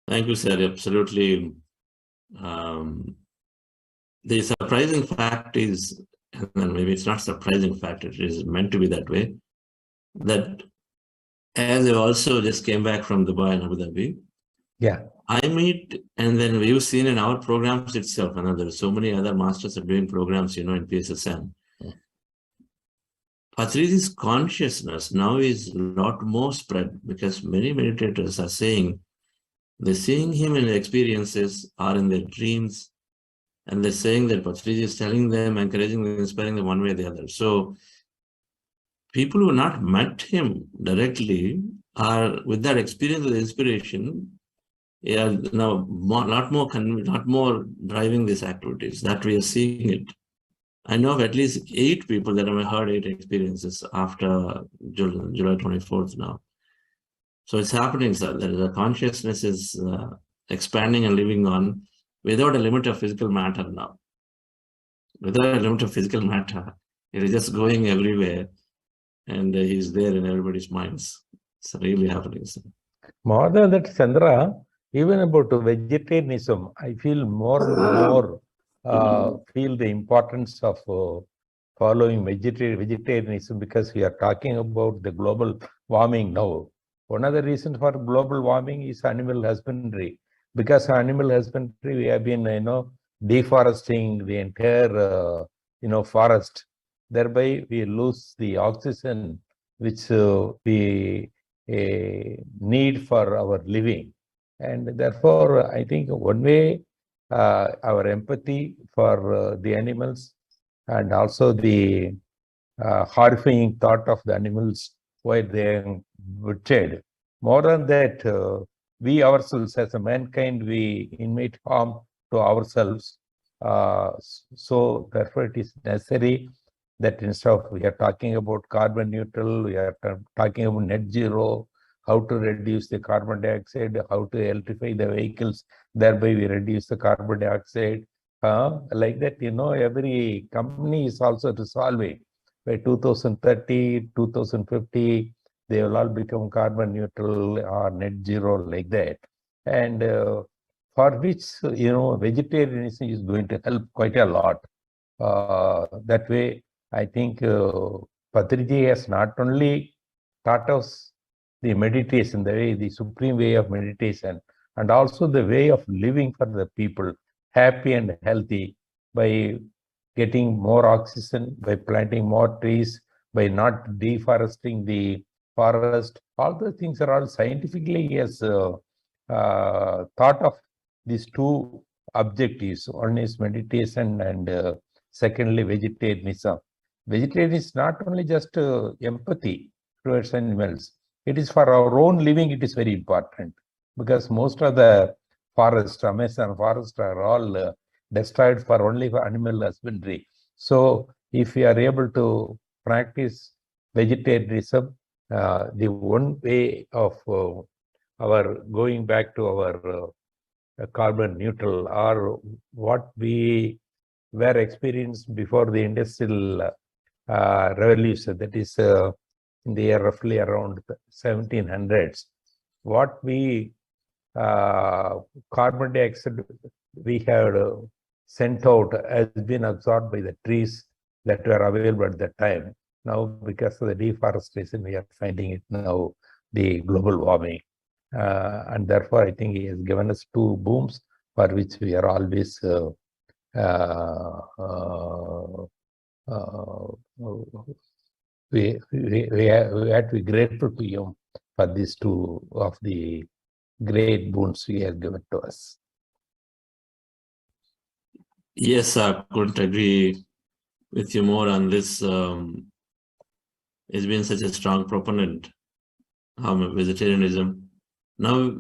Thank you, sir. Absolutely. The surprising fact is, and maybe it's not surprising fact, it is meant to be that way, that as I also just came back from Dubai and Abu Dhabi, I meet, and then we've seen in our programs itself, and there are so many other masters are doing programs, in PSSM. Patriji's consciousness now is a lot more spread because many meditators are saying they're seeing him in their experiences or in their dreams, and they're saying that Patriji is telling them, encouraging them, inspiring them one way or the other. So people who have not met him directly are, with that experience of the inspiration, are now not more driving these activities. That we are seeing it. I know of at least 8 people that have heard 8 experiences after July 24th now. So it's happening, sir. The consciousness is expanding and living on without a limit of physical matter now. Without a limit of physical matter, it is just going everywhere, and he's there in everybody's minds. It's really happening, sir. More than that, Chandra, even about vegetarianism, I feel more and more feel the importance of following vegetarianism, because we are talking about the global warming now. One of the reasons for global warming is animal husbandry. Because of animal husbandry, we have been, deforesting the entire, forest. Thereby, we lose the oxygen which we need for our living. And therefore, I think one way our empathy for the animals, and also the horrifying thought of the animals while they are butchered. More than that, we ourselves as a mankind, we inmit harm to ourselves. So therefore it is necessary that instead of we are talking about carbon neutral, we are talking about net zero, how to reduce the carbon dioxide, how to electrify the vehicles, thereby we reduce the carbon dioxide. Like that, every company is also resolving. By 2030, 2050, they will all become carbon neutral or net zero like that. And for which, vegetarianism is going to help quite a lot. That way, I think Patriji has not only taught us the meditation, the supreme way of meditation, and also the way of living for the people, happy and healthy, by getting more oxygen, by planting more trees, by not deforesting the forest. All the things are all scientifically he has thought of these two objectives. One is meditation and secondly vegetarianism. Vegetarianism is not only just empathy towards animals. It is for our own living, it is very important, because most of the forests, Amazon forest, are all destroyed for only for animal husbandry. So if we are able to practice vegetarianism, the one way of our going back to our carbon neutral, or what we were experienced before the industrial revolution, that is in the year roughly around 1700s, what we carbon dioxide we had sent out has been absorbed by the trees that were available at that time. Now, because of the deforestation, we are finding it now the global warming. And therefore, I think he has given us two booms for which we are always we have to be grateful to him for these two of the great boons he has given to us. Yes, I couldn't agree with you more on this. It's been such a strong proponent of vegetarianism. Now,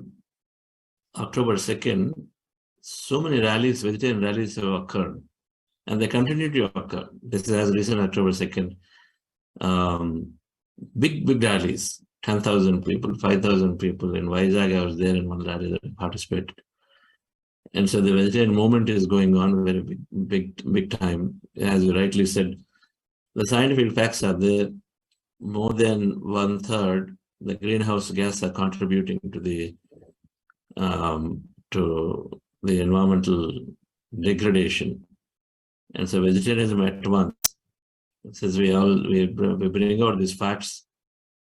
October 2nd, so many rallies, vegetarian rallies have occurred, and they continue to occur. This is as recent October 2nd. Big rallies, 10,000 people, 5,000 people. In Vizag, I was there in one rally that I participated. And so the vegetarian movement is going on very big time. As you rightly said, the scientific facts are there. More than 1/3 the greenhouse gas are contributing to the environmental degradation. And so vegetarianism at once, since we bring out these facts,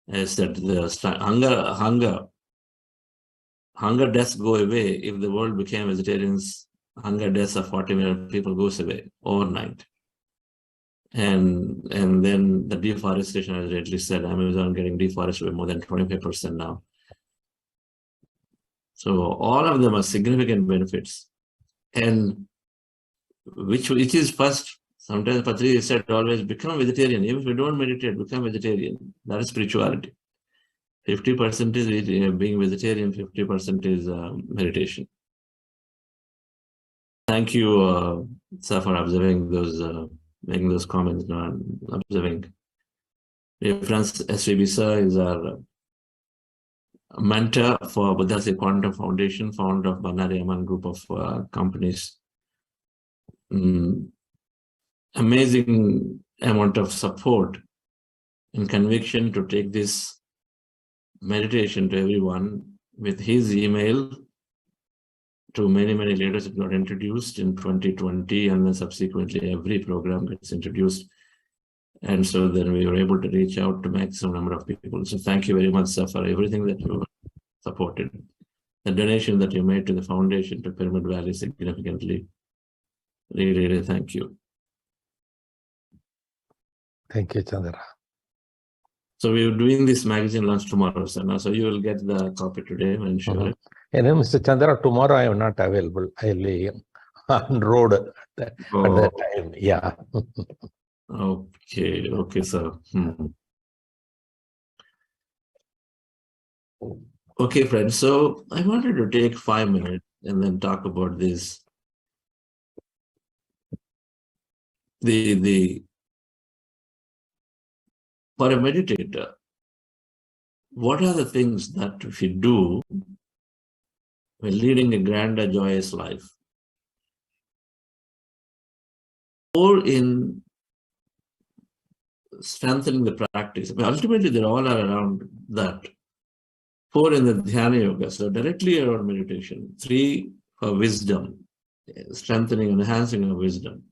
is that the hunger deaths go away if the world became vegetarians. Hunger deaths of 40 million people goes away overnight. And then the deforestation, as rightly said, Amazon getting deforested by more than 25% now. So all of them are significant benefits. And which is first? Sometimes Patriji said always become vegetarian. Even if you don't meditate, become vegetarian. That is spirituality. 50% is being vegetarian, 50% is meditation. Thank you, sir, for observing those, making those comments now and observing. Friends, SVB sir is our mentor for Buddha's Quantum Foundation, founder of Banari Aman group of companies. Amazing amount of support and conviction to take this meditation to everyone, with his email to many leaders that got introduced in 2020, and then subsequently every program gets introduced. And so then we were able to reach out to maximum number of people. So thank you very much, sir, for everything that you supported. The donation that you made to the foundation, to Pyramid Valley, significantly. Really thank you. Thank you, Chandra. So we are doing this magazine launch tomorrow, sir. Now, so you will get the copy today, I'm sure. And then, Mr. Chandra, tomorrow I am not available. I will be on road at that time. Yeah. Okay, sir. Okay, friends. So I wanted to take 5 minutes and then talk about this. For a meditator, what are the things that if you do when leading a grander, joyous life? Or in strengthening the practice. I mean, ultimately, they all are around that. 4 in the Dhyana Yoga, so directly around meditation. 3 for wisdom, strengthening and enhancing of wisdom.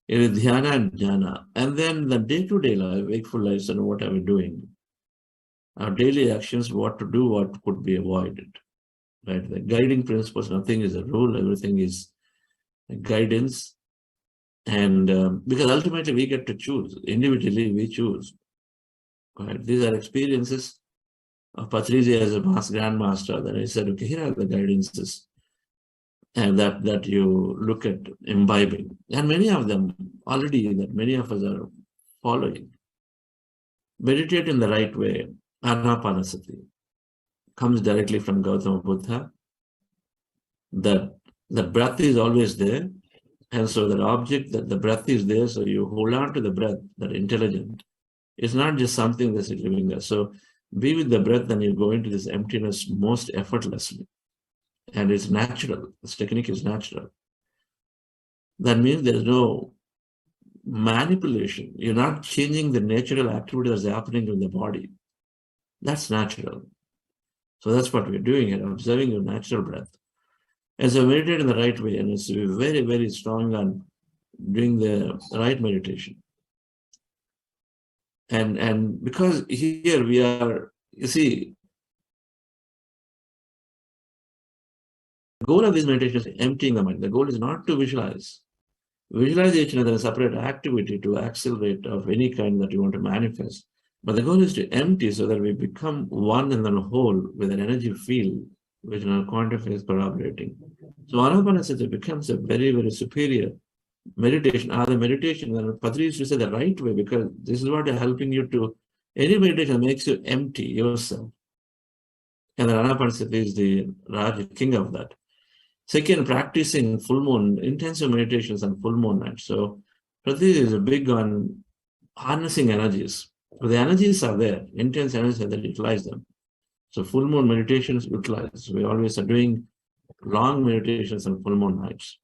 In Dhyana and Jnana. And then the day-to-day life, wakeful life, and what are we doing? Our daily actions, what to do, what could be avoided. Right? The guiding principles, nothing is a rule, everything is a guidance. And because ultimately we get to choose, individually we choose. Right? These are experiences of Patriji as a grandmaster that I said, okay, here are the guidances and that you look at imbibing. And many of them already that many of us are following. Meditate in the right way. Ana-Pana-Sati comes directly from Gautama Buddha. That the breath is always there. And so that object, that the breath is there, so you hold on to the breath, that intelligent. It's not just something that's living there. So be with the breath and you go into this emptiness most effortlessly. And it's natural. This technique is natural. That means there's no manipulation. You're not changing the natural activity that's happening in the body. That's natural. So that's what we're doing here, observing your natural breath. And so meditate in the right way, and it's very, very strong on doing the right meditation. And because here we are, you see, the goal of this meditation is emptying the mind. The goal is not to visualize. Visualization is a separate activity to accelerate of any kind that you want to manifest. But the goal is to empty so that we become one and then whole with an energy field which in our quantum field is corroborating. So Ana-Pana-Sati becomes a very, very superior meditation. The meditation, and Patriji used to say the right way, because this is what is helping you to, any meditation makes you empty yourself. And the Ana-Pana-Sati is the Raj, king of that. Second, practicing full moon, intensive meditations on full moon night. So Patriji is a big on harnessing energies. So the energies are there, intense energies are there, utilize them. So full moon meditations utilize. We always are doing long meditations on full moon nights.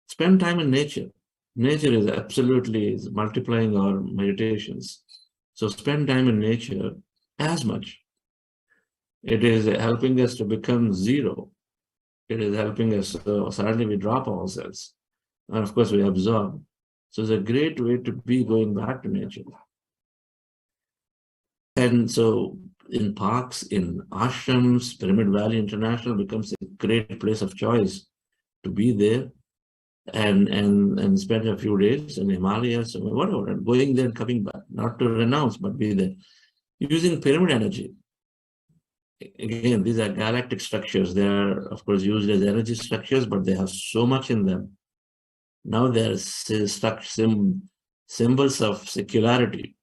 Spend time in nature. Nature is absolutely multiplying our meditations. So spend time in nature as much. It is helping us to become zero. It is helping us, suddenly we drop ourselves. And of course we absorb. So it's a great way to be going back to nature. And so in parks, in ashrams, Pyramid Valley International becomes a great place of choice to be there and spend a few days in the Himalayas or whatever, and going there and coming back, not to renounce, but be there. Using pyramid energy. Again, these are galactic structures. They are, of course, used as energy structures, but they have so much in them. Now there are symbols of secularity.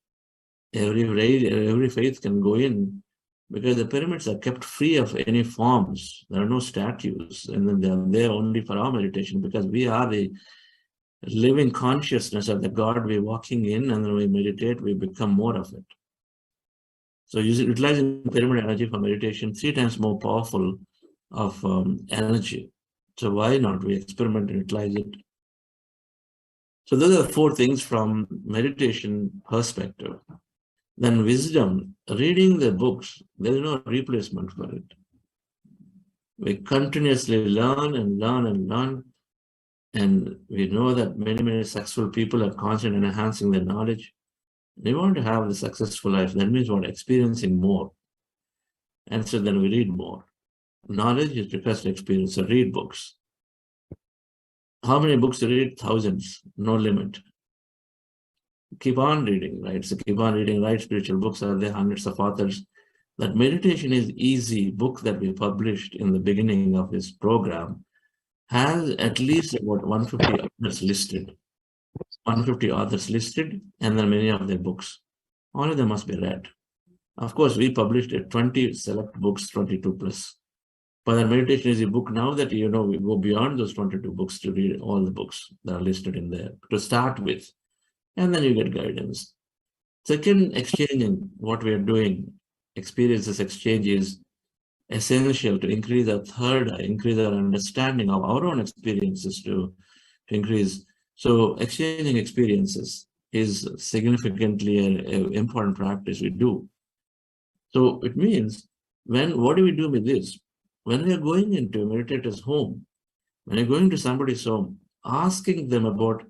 Every faith can go in, because the pyramids are kept free of any forms. There are no statues, and then they are there only for our meditation, because we are the living consciousness of the God we're walking in, and then we meditate, we become more of it. So utilizing pyramid energy for meditation, 3 times more powerful of energy. So why not we experiment and utilize it? So those are 4 things from meditation perspective. Then wisdom, reading the books, there is no replacement for it. We continuously learn and learn and learn. And we know that many, many successful people are constantly enhancing their knowledge. They want to have a successful life. That means what? Experiencing more. And so then we read more. Knowledge is because of experience. So read books. How many books to read? Thousands, no limit. Keep on reading, right? So keep on reading, right? Spiritual books are there, hundreds of authors. That meditation is easy book that we published in the beginning of this program has at least about 150 authors listed. 150 authors listed, and then many of their books. All of them must be read. Of course, we published 20 select books, 22 plus. But meditation is a book now that, we go beyond those 22 books to read all the books that are listed in there to start with. And then you get guidance. Second, exchanging what we are doing, experiences exchange is essential to increase our third eye, increase our understanding of our own experiences to increase. So exchanging experiences is significantly an important practice we do. So it means, what do we do with this? When we are going into a meditator's home, when you're going to somebody's home, asking them about,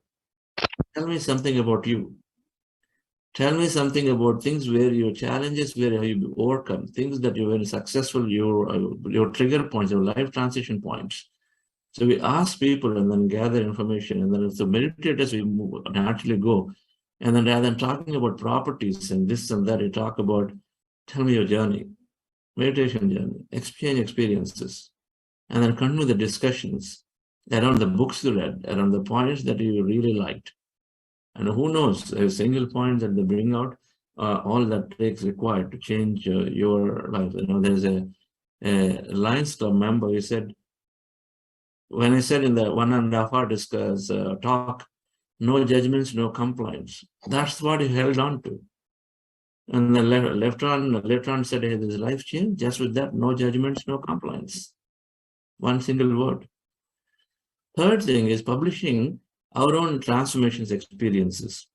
tell me something about you. Tell me something about things where your challenges, where you overcome, things that you're very successful, your trigger points, your life transition points. So we ask people and then gather information. And then if the meditators, we naturally go. And then rather than talking about properties and this and that, you talk about, tell me your journey, meditation journey, exchange experiences, and then continue the discussions around the books you read, around the points that you really liked. And who knows, a single point that they bring out, all that takes required to change your life. There's a Lions Club member, he said, when I said in the 1.5 hour talk, no judgments, no complaints, that's what he held on to. And the later on said, hey, there's life change. Just with that, no judgments, no complaints. One single word. Third thing is publishing our own transformations experiences.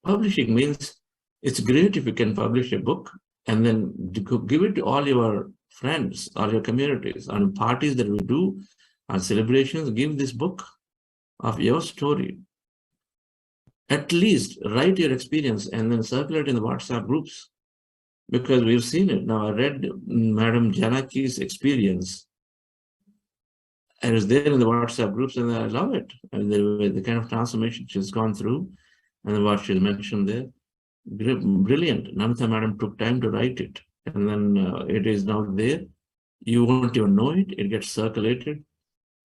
Publishing means it's great if you can publish a book and then give it to all your friends, all your communities, on parties that we do, on celebrations, give this book of your story. At least write your experience and then circulate in the WhatsApp groups, because we've seen it. Now, I read Madam Janaki's experience. I was there in the WhatsApp groups and I love it. And the kind of transformation she's gone through and what she mentioned there, brilliant. Namita Madam took time to write it. And then it is now there. You won't even know it. It gets circulated.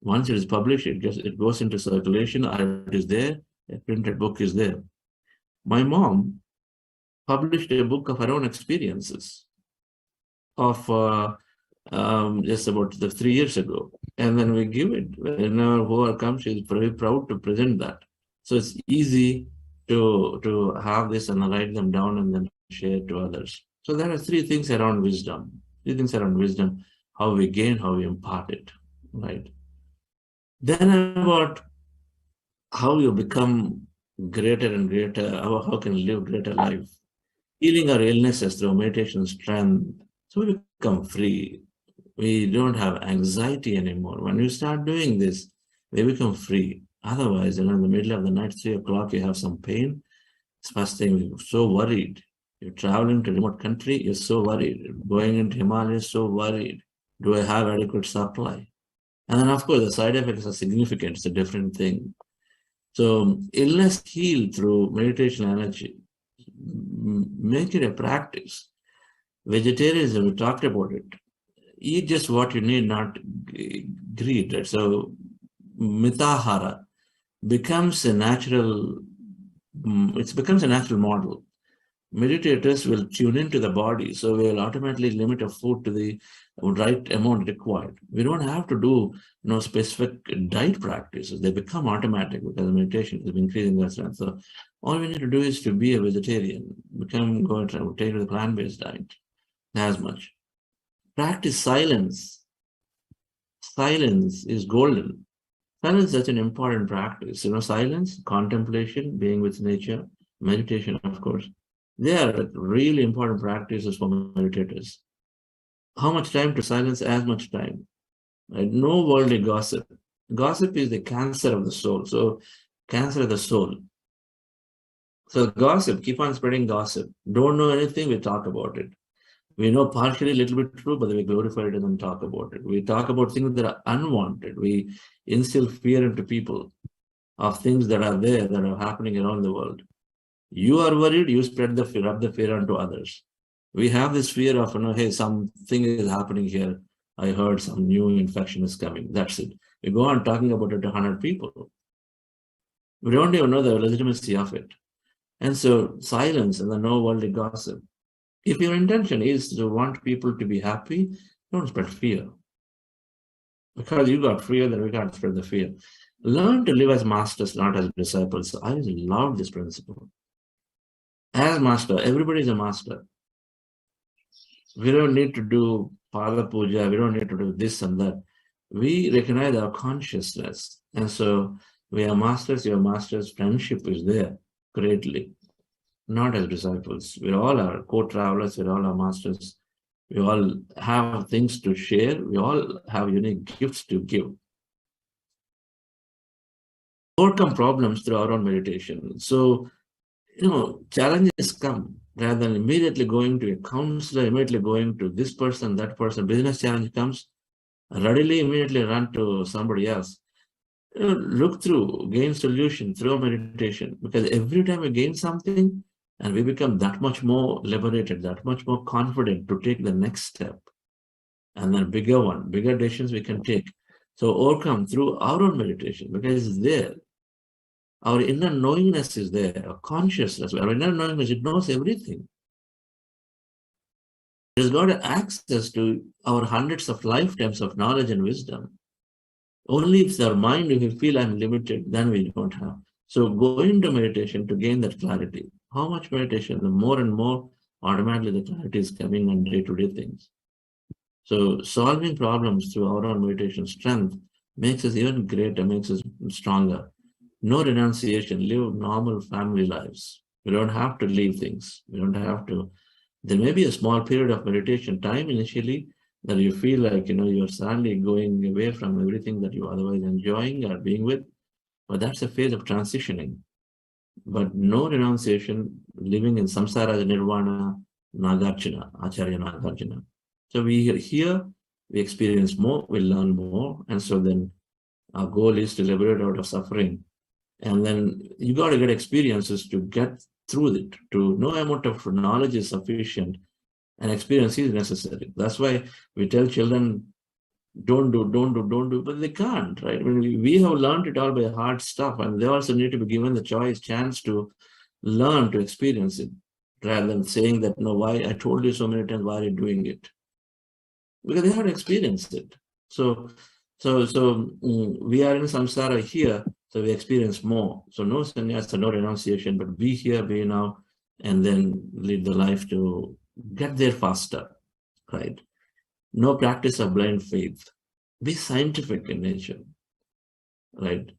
Once it is published, it goes into circulation, or it is there. A printed book is there. My mom published a book of her own experiences of just about 3 years ago. And then we give it. Whenever whoever comes, she's very proud to present that. So it's easy to have this and write them down and then share to others. So there are 3 things around wisdom. 3 things around wisdom: how we gain, how we impart it, right? Then about how you become greater and greater, how can you live greater life, healing our illnesses through meditation strength. So we become free. We don't have anxiety anymore. When you start doing this, we become free. Otherwise, in the middle of the night, 3 o'clock, you have some pain. It's first thing, you're so worried. You're traveling to a remote country, you're so worried. Going into Himalayas, so worried. Do I have adequate supply? And then, of course, the side effects are significant. It's a different thing. So illness healed through meditation energy. Make it a practice. Vegetarianism, we talked about it. Eat just what you need, not greed. Right? So mitahara becomes a natural, it becomes a natural model. Meditators will tune into the body, so we will automatically limit a food to the right amount required. We don't have to do specific diet practices. They become automatic because meditation is increasing their strength. So all we need to do is to be a vegetarian, go and take the plant-based diet, as much. Practice silence. Silence is golden. Silence is such an important practice. Silence, contemplation, being with nature, meditation, of course. They are really important practices for meditators. How much time to silence? As much time. Right? No worldly gossip. Gossip is the cancer of the soul. So, cancer of the soul. So, gossip, keep on spreading gossip. Don't know anything, we talk about it. We know partially a little bit true, but we glorify it and then talk about it. We talk about things that are unwanted. We instill fear into people of things that are there, that are happening around the world. You are worried, you spread the fear, rub the fear onto others. We have this fear of, hey, something is happening here. I heard some new infection is coming. That's it. We go on talking about it to 100 people. We don't even know the legitimacy of it. And so silence and the no worldly gossip. If your intention is to want people to be happy, don't spread fear. Because you got fear, then we can't spread the fear. Learn to live as masters, not as disciples. I love this principle. As master, everybody is a master. We don't need to do Pada Puja, we don't need to do this and that. We recognize our consciousness. And so we are masters, your masters, friendship is there greatly, not as disciples. We all are co-travelers, we all are masters. We all have things to share. We all have unique gifts to give. Overcome problems through our own meditation. So, challenges come rather than immediately going to a counselor, immediately going to this person, that person. Business challenge comes, readily immediately run to somebody else. Look through, gain solution through meditation, because every time we gain something and we become that much more liberated, that much more confident to take the next step. And then bigger decisions we can take. So overcome through our own meditation, because it's there. Our inner knowingness is there, our consciousness, our inner knowingness, it knows everything. It has got access to our hundreds of lifetimes of knowledge and wisdom. Only if our mind, we feel I'm limited, then we don't have. So go into meditation to gain that clarity. How much meditation? The more and more, automatically the clarity is coming on day-to-day things. So solving problems through our own meditation strength makes us even greater, makes us stronger. No renunciation, live normal family lives. We don't have to leave things. We don't have to. There may be a small period of meditation time initially that you feel like, you're suddenly going away from everything that you're otherwise enjoying or being with. But that's a phase of transitioning. But no renunciation, living in samsara nirvana, Nagarjuna, Acharya Nagarjuna. So we here, we experience more, we learn more. And so then our goal is to liberate out of suffering. And then you got to get experiences to get through it. To no amount of knowledge is sufficient, and experience is necessary. That's why we tell children, don't do, but they can't, right? I mean, we have learned it all by hard stuff, and they also need to be given the chance to learn, to experience it, rather than saying that, no, why I told you so many times, why are you doing it? Because they have experienced it. So we are in samsara here, so we experience more. So no sannyasa, no renunciation, but be here, be now, and then lead the life to get there faster, right? No practice of blind faith. Be scientific in nature, right?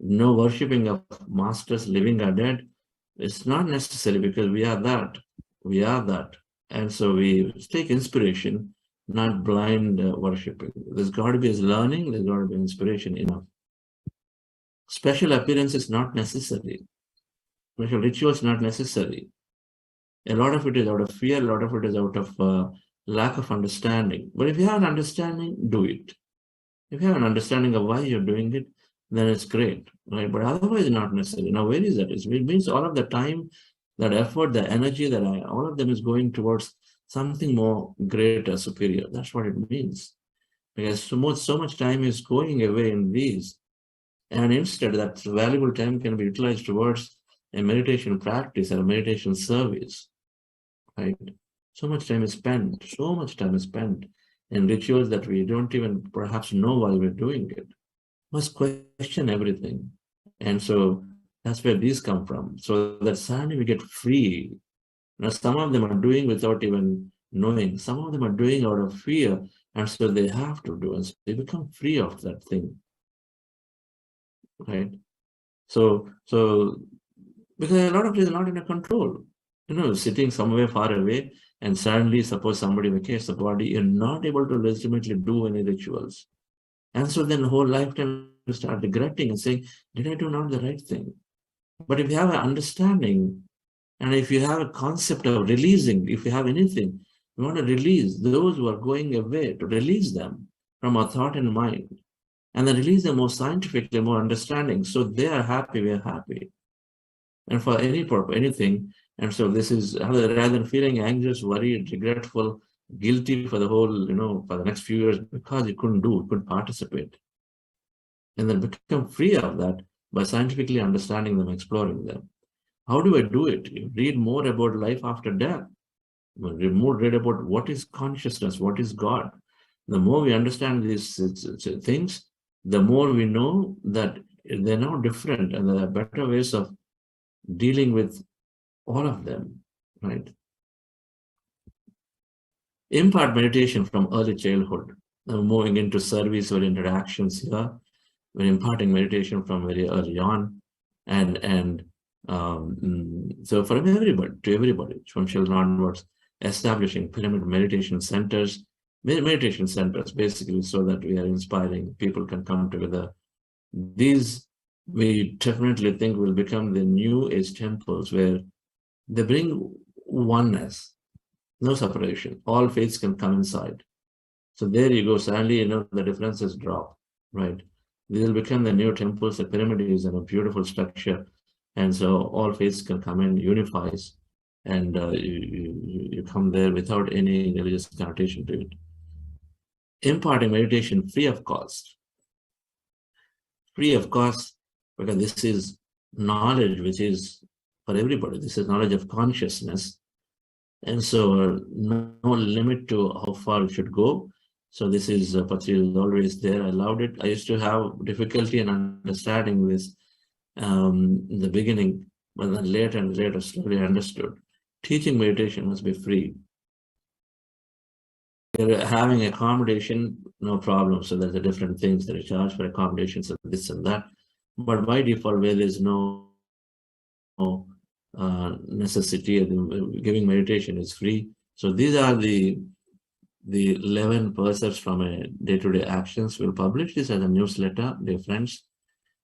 No worshipping of masters, living or dead. It's not necessary, because we are that. We are that. And so we take inspiration, not blind worshipping. There's got to be learning, there's got to be inspiration enough. Special appearance is not necessary. Special ritual is not necessary. A lot of it is out of fear, a lot of it is out of lack of understanding. But if you have an understanding, do it. If you have an understanding of why you're doing it, then it's great, right? But otherwise, not necessary. Now, where is that? It means all of the time, that effort, the energy, all of them is going towards something more greater, superior. That's what it means. Because so much time is going away in these. And instead, that valuable time can be utilized towards a meditation practice or a meditation service, right? So much time is spent in rituals that we don't even perhaps know why we're doing it. Must question everything. And so that's where these come from. So that suddenly we get free. Now, some of them are doing without even knowing. Some of them are doing out of fear. And so they have to do. And so they become free of that thing. Right? So because a lot of it is not in a control. Sitting somewhere far away, and suddenly suppose somebody vacates the body, you're not able to legitimately do any rituals. And so then the whole lifetime you start regretting and saying, did I do not the right thing? But if you have an understanding, and if you have a concept of releasing, if you have anything, you want to release those who are going away, to release them from our thought and mind, and then release them more scientifically, more understanding. So they are happy, we are happy. And for any purpose, anything. And so this is, rather than feeling anxious, worried, regretful, guilty for the whole, for the next few years, because you couldn't participate. And then become free of that by scientifically understanding them, exploring them. How do I do it? You read more about life after death. more read about what is consciousness, what is God. The more we understand these things, the more we know that they're now different and there are better ways of dealing with all of them, right? Impart meditation from early childhood. Now moving into service or interactions here, we're imparting meditation from very early on, and so from everybody to everybody, from children onwards, establishing pyramid meditation centers, basically, so that we are inspiring people can come together. These we definitely think will become the new age temples where they bring oneness, no separation. All faiths can come inside. So there you go. Suddenly, the differences drop, right? These will become the new temples. The pyramid is in a beautiful structure, and so all faiths can come in, unifies, and you come there without any religious connotation to it. Imparting meditation free of cost. Free of cost, because this is knowledge which is for everybody. This is knowledge of consciousness. And so no limit to how far we should go. So this is, Patriji is always there. I loved it. I used to have difficulty in understanding this in the beginning, but then later and later slowly understood. Teaching meditation must be free. You're having accommodation, no problem. So there's the different things that are charged for accommodations and this and that. But by default, where there's no necessity, giving meditation is free. So these are the 11 precepts from a day-to-day actions. We'll publish this as a newsletter, dear friends,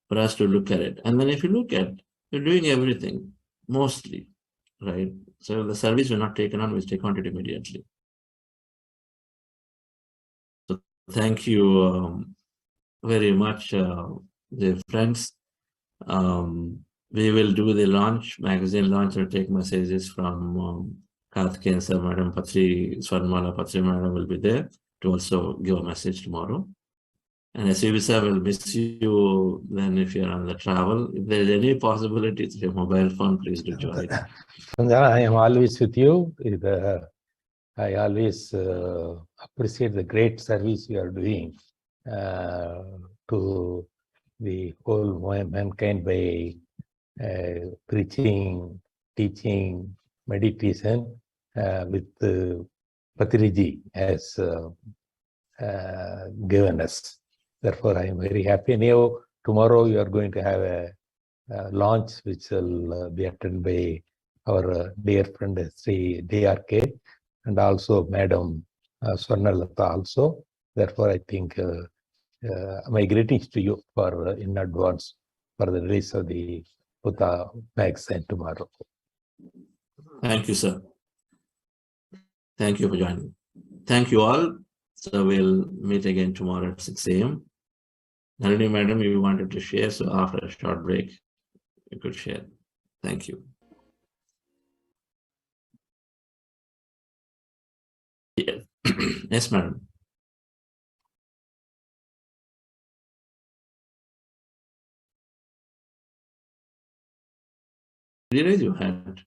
for us to look at it. And then if you look at, you're doing everything, mostly, right? So the service will not taken on, we'll take on it immediately. So thank you very much, dear friends. We will do the launch, magazine launch, or take messages from Karthikeyan sir, Madam Patriji, Swarnamala Patriji Madam will be there to also give a message tomorrow. And SUV sir will miss you then if you're on the travel. If there's any possibility to your mobile phone, please do join. I am always with you. I always appreciate the great service you are doing to the whole mankind by preaching, teaching, meditation with Patriji has given us. Therefore, I am very happy. Now, tomorrow you are going to have a launch which will be attended by our dear friend Sri DRK and also Madam Swarnalata also. Therefore, I think my greetings to you for in advance for the release of the Buddha magazine tomorrow. Thank you, sir. Thank you for joining. Thank you all. So we'll meet again tomorrow at 6 a.m. Nalini Madam, you wanted to share, so after a short break, you could share. Thank you. Yeah. Yes, Madam. Raise your hand.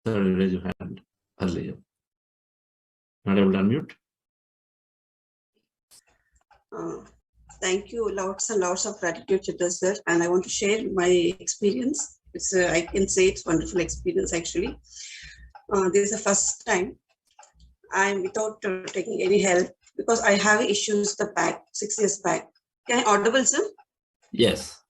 Sorry, raise your hand earlier. Not able to unmute? Thank you. Lots and lots of gratitude, Chitra sir. And I want to share my experience. It's I can say it's wonderful experience actually. This is the first time I'm without taking any help because I have issues the back 6 years back. Can I audible, sir? Yes.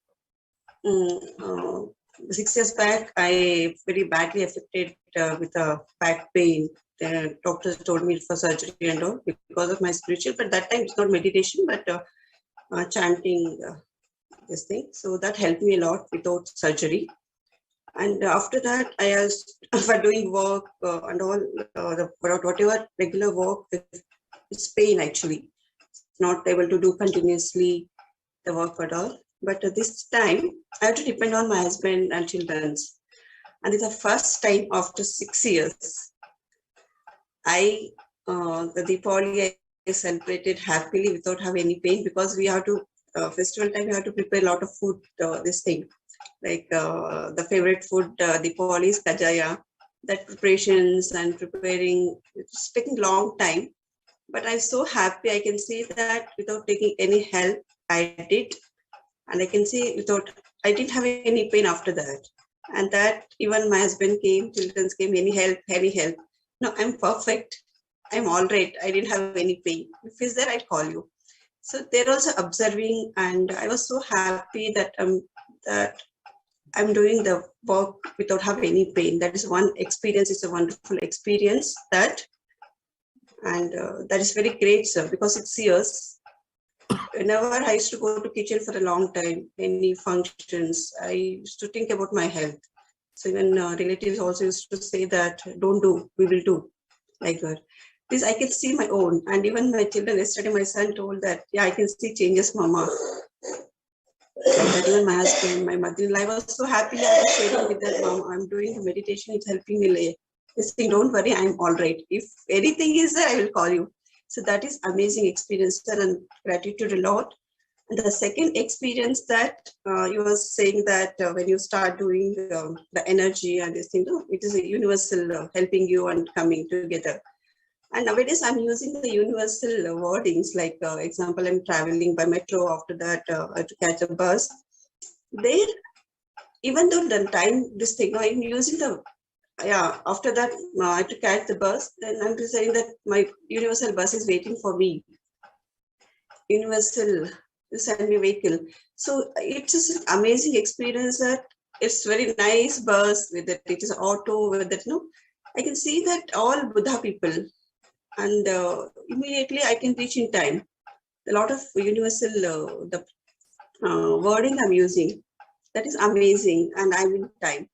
6 years back, I very badly affected with a back pain. The doctors told me for surgery and all because of my spiritual, but that time it's not meditation, but chanting this thing. So that helped me a lot without surgery. And after that, I was for doing work and all, whatever regular work, it's pain actually. Not able to do continuously the work at all. But this time, I have to depend on my husband and children. And it's the first time after 6 years, the Diwali I celebrated happily without having any pain because we have to, festival time, we have to prepare a lot of food, this thing. Like the favorite food, Diwali is Kajaya, that preparations and preparing, it's taking long time. But I'm so happy I can see that without taking any help, I did. And I can see I didn't have any pain after that. And that even my husband came, children came, any help. No, I'm perfect. I'm all right. I didn't have any pain. If it's there, I'll call you. So they're also observing, and I was so happy that I'm doing the work without having any pain. That is one experience. It's a wonderful experience that is very great, sir, because it's years. Whenever I used to go to kitchen for a long time, any functions, I used to think about my health. So even relatives also used to say that, don't do, we will do, like that. This I can see my own, and even my children, yesterday my son told that, yeah, I can see changes, mama. Like that, even my husband, my mother-in-law, I was so happy I was sharing with that, mom, I'm doing the meditation, it's helping me. This thing, don't worry, I'm all right. If anything is there, I will call you. So that is amazing experience, sir, and gratitude a lot. And the second experience that you were saying that when you start doing the energy and this thing, it is a universal helping you and coming together. And nowadays I'm using the universal wordings, like example, I'm traveling by metro, after that I have to catch a bus. There, even though the time, this thing, I'm using the, after that I have to catch the bus, then I'm saying that my universal bus is waiting for me. Universal, you send me vehicle. So it's just an amazing experience that it's very nice bus, whether it is auto, whether, I can see that all Buddha people, and immediately I can reach in time. A lot of universal wording I'm using, that is amazing, and I'm in time.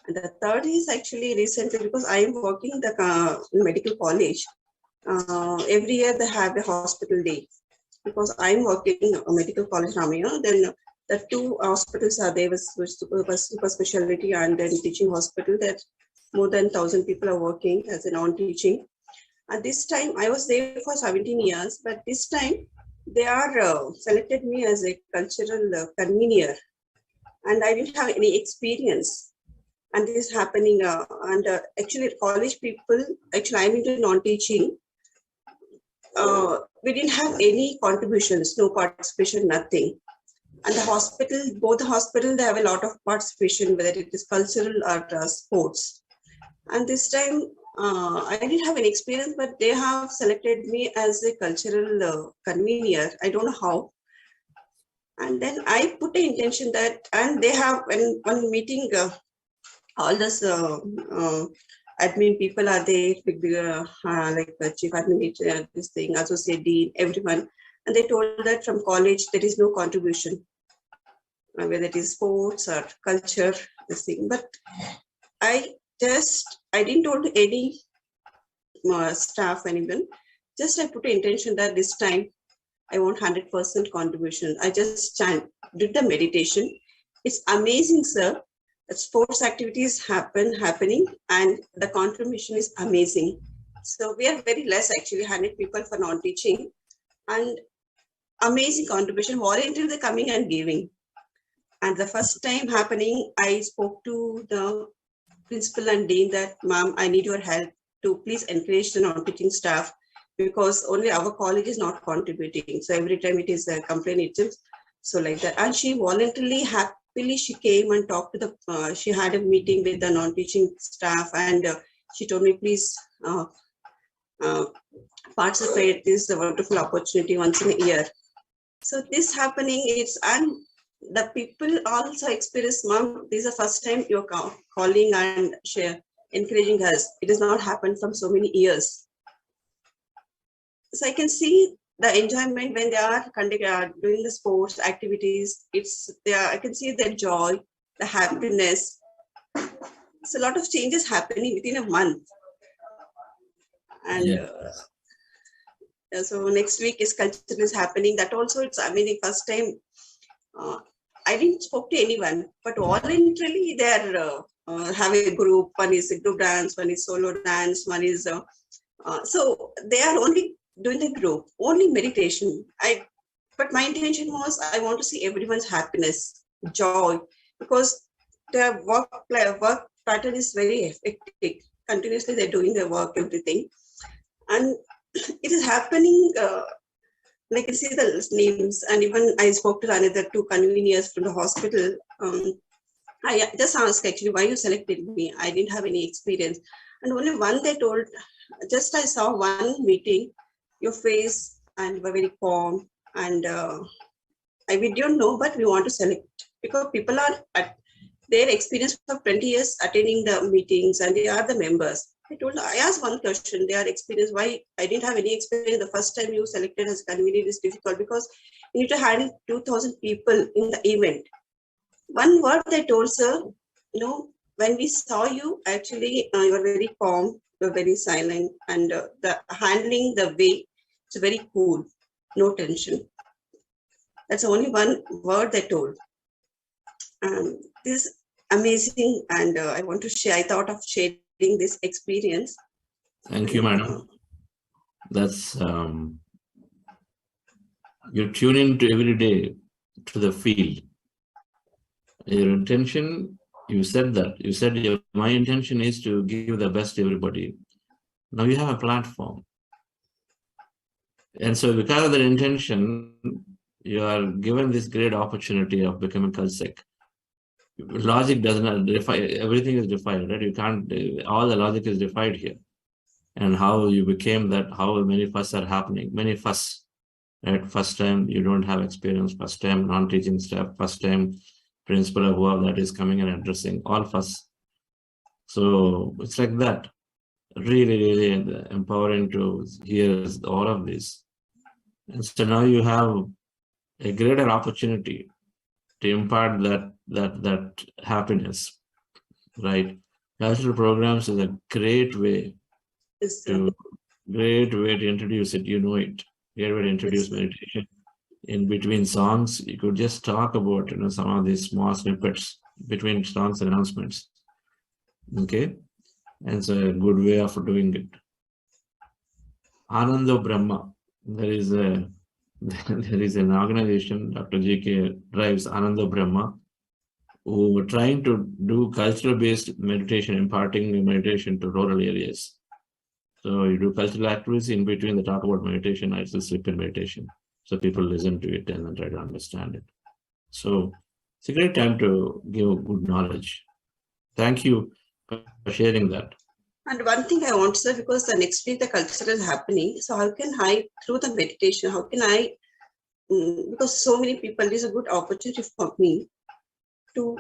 And the third is actually recently, because I am working in the medical college. Every year they have a hospital day. Because I'm working in a medical college, Ramaya, then the two hospitals are there with super specialty and then teaching hospital, that more than 1,000 people are working as a non-teaching. And this time I was there for 17 years, but this time they are selected me as a cultural convener, and I didn't have any experience. And this is happening, actually college people, actually I'm into non-teaching. We didn't have any contributions, no participation, nothing. And the hospital, both the hospital, they have a lot of participation, whether it is cultural or sports. And this time, I didn't have any experience, but they have selected me as a cultural convener. I don't know how. And then I put the intention that, and they have, when one meeting, all this admin people are there, like the chief administrator, this thing, associate dean, everyone. And they told that from college, there is no contribution, whether it is sports or culture, this thing. But I didn't told any staff, anyone, just I put an intention that this time I want 100% contribution. I just did the meditation. It's amazing, sir. Sports activities happening, and the contribution is amazing. So we are very less, actually 100 people for non-teaching, and amazing contribution, voluntarily coming and giving. And the first time happening, I spoke to the principal and dean that, ma'am, I need your help to please encourage the non-teaching staff, because only our college is not contributing. So every time it is a complaint, so like that. And she voluntarily, happily, she came and talked to the, she had a meeting with the non-teaching staff, and she told me, please participate. This is a wonderful opportunity once in a year. So this happening, and the people also experience, mom, this is the first time you're calling and encouraging us. It has not happened from so many years. So I can see the enjoyment when they are doing the sports activities. I can see the joy, the happiness. So a lot of changes happening within a month. And so next week is culture is happening. That also, it's amazing. First time I didn't spoke to anyone, but voluntarily they're have a group. One is a group dance, one is solo dance, one is so they are only doing the group, only meditation. But my intention was, I want to see everyone's happiness, joy, because their work pattern is very hectic. continuously they're doing their work, everything. And it is happening, I can see the names, and even I spoke to another 2 conveners from the hospital. I just asked actually why you selected me. I didn't have any experience. And only one they told, just I saw one meeting, your face, and you were very calm. And we don't know, but we want to select, because people are at their experience for 20 years attending the meetings and they are the members. I asked one question, their experience, why I didn't have any experience. The first time you selected as convener is difficult because you need to handle 2,000 people in the event. One word they told, sir, when we saw you, actually, you were very calm, you were very silent, and the handling the way, it's very cool, no tension. That's only one word they told. This is amazing, and I want to share. I thought of sharing this experience. Thank you, madam. That's you tune into every day to the field. Your intention, you said that. You said my intention is to give the best to everybody. Now you have a platform. And so because of that intention, you are given this great opportunity of becoming Kalsik. Logic does not define, everything is defined, right? You can't, all the logic is defined here. And how you became that, how many fuss are happening, many fuss, right? First time you don't have experience, first time non-teaching staff, first time principal of whoever that is coming and addressing, all fuss. So it's like that. Really, really empowering to hear all of this. And so now you have a greater opportunity to impart that happiness, right? Cultural programs is a great way to introduce it. You know it. Great way to introduce meditation. In between songs, you could just talk about some of these small snippets between songs and announcements. Okay, and it's a good way of doing it. Ananda Brahma. There is an organization, Dr. G.K. drives Ananda Brahma, who are trying to do cultural-based meditation, imparting meditation to rural areas. So you do cultural activities in between, they talk about meditation, I still sleep in meditation. So people listen to it and then try to understand it. So it's a great time to give good knowledge. Thank you for sharing that. And one thing I want to say, because the next week the culture is happening, so how can I, through the meditation, how can I, because so many people, this is a good opportunity for me to,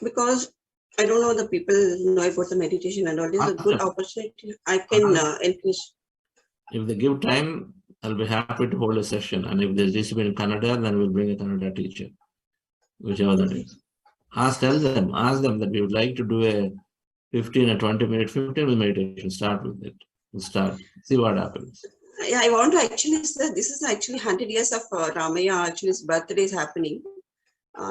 because I don't know the people know about the meditation and all, this is a good opportunity. I can encourage. If they give time, I'll be happy to hold a session. And if there's discipline in Kannada, then we'll bring a Kannada teacher, whichever that is. Ask them that we would like to do a 15 or 20 minute, 15-minute meditation. Start with it. We'll start. See what happens. Yeah, I want to actually say this is actually 100 years of Ramaya. Actually, his birthday is happening.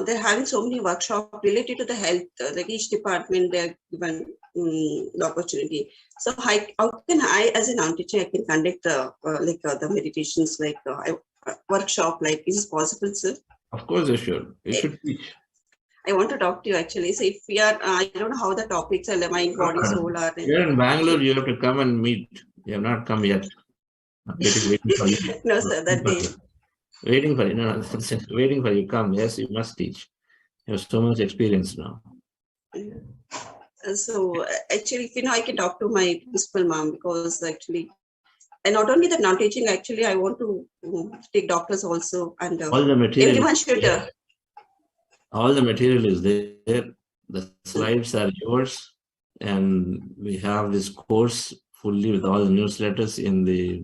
They're having so many workshops related to the health. Like each department, they're given the opportunity. So how can I, as a non-teacher, I can conduct the meditations, workshop? Like, is it possible, sir? Of course, you should. You should teach. I want to talk to you actually. So if we are, I don't know how the topics are, mind, body, soul are. Here in Bangalore, you have to come and meet. You have not come yet. Waiting for you. No, sir, that day. Waiting for you. No, waiting for you. Come. Yes, you must teach. You have so much experience now. So actually, if I can talk to my principal mom, because actually, and not only that, non-teaching, actually, I want to take doctors also. And all the material. Everyone should. All the material is there. The slides are yours, and we have this course fully with all the newsletters in the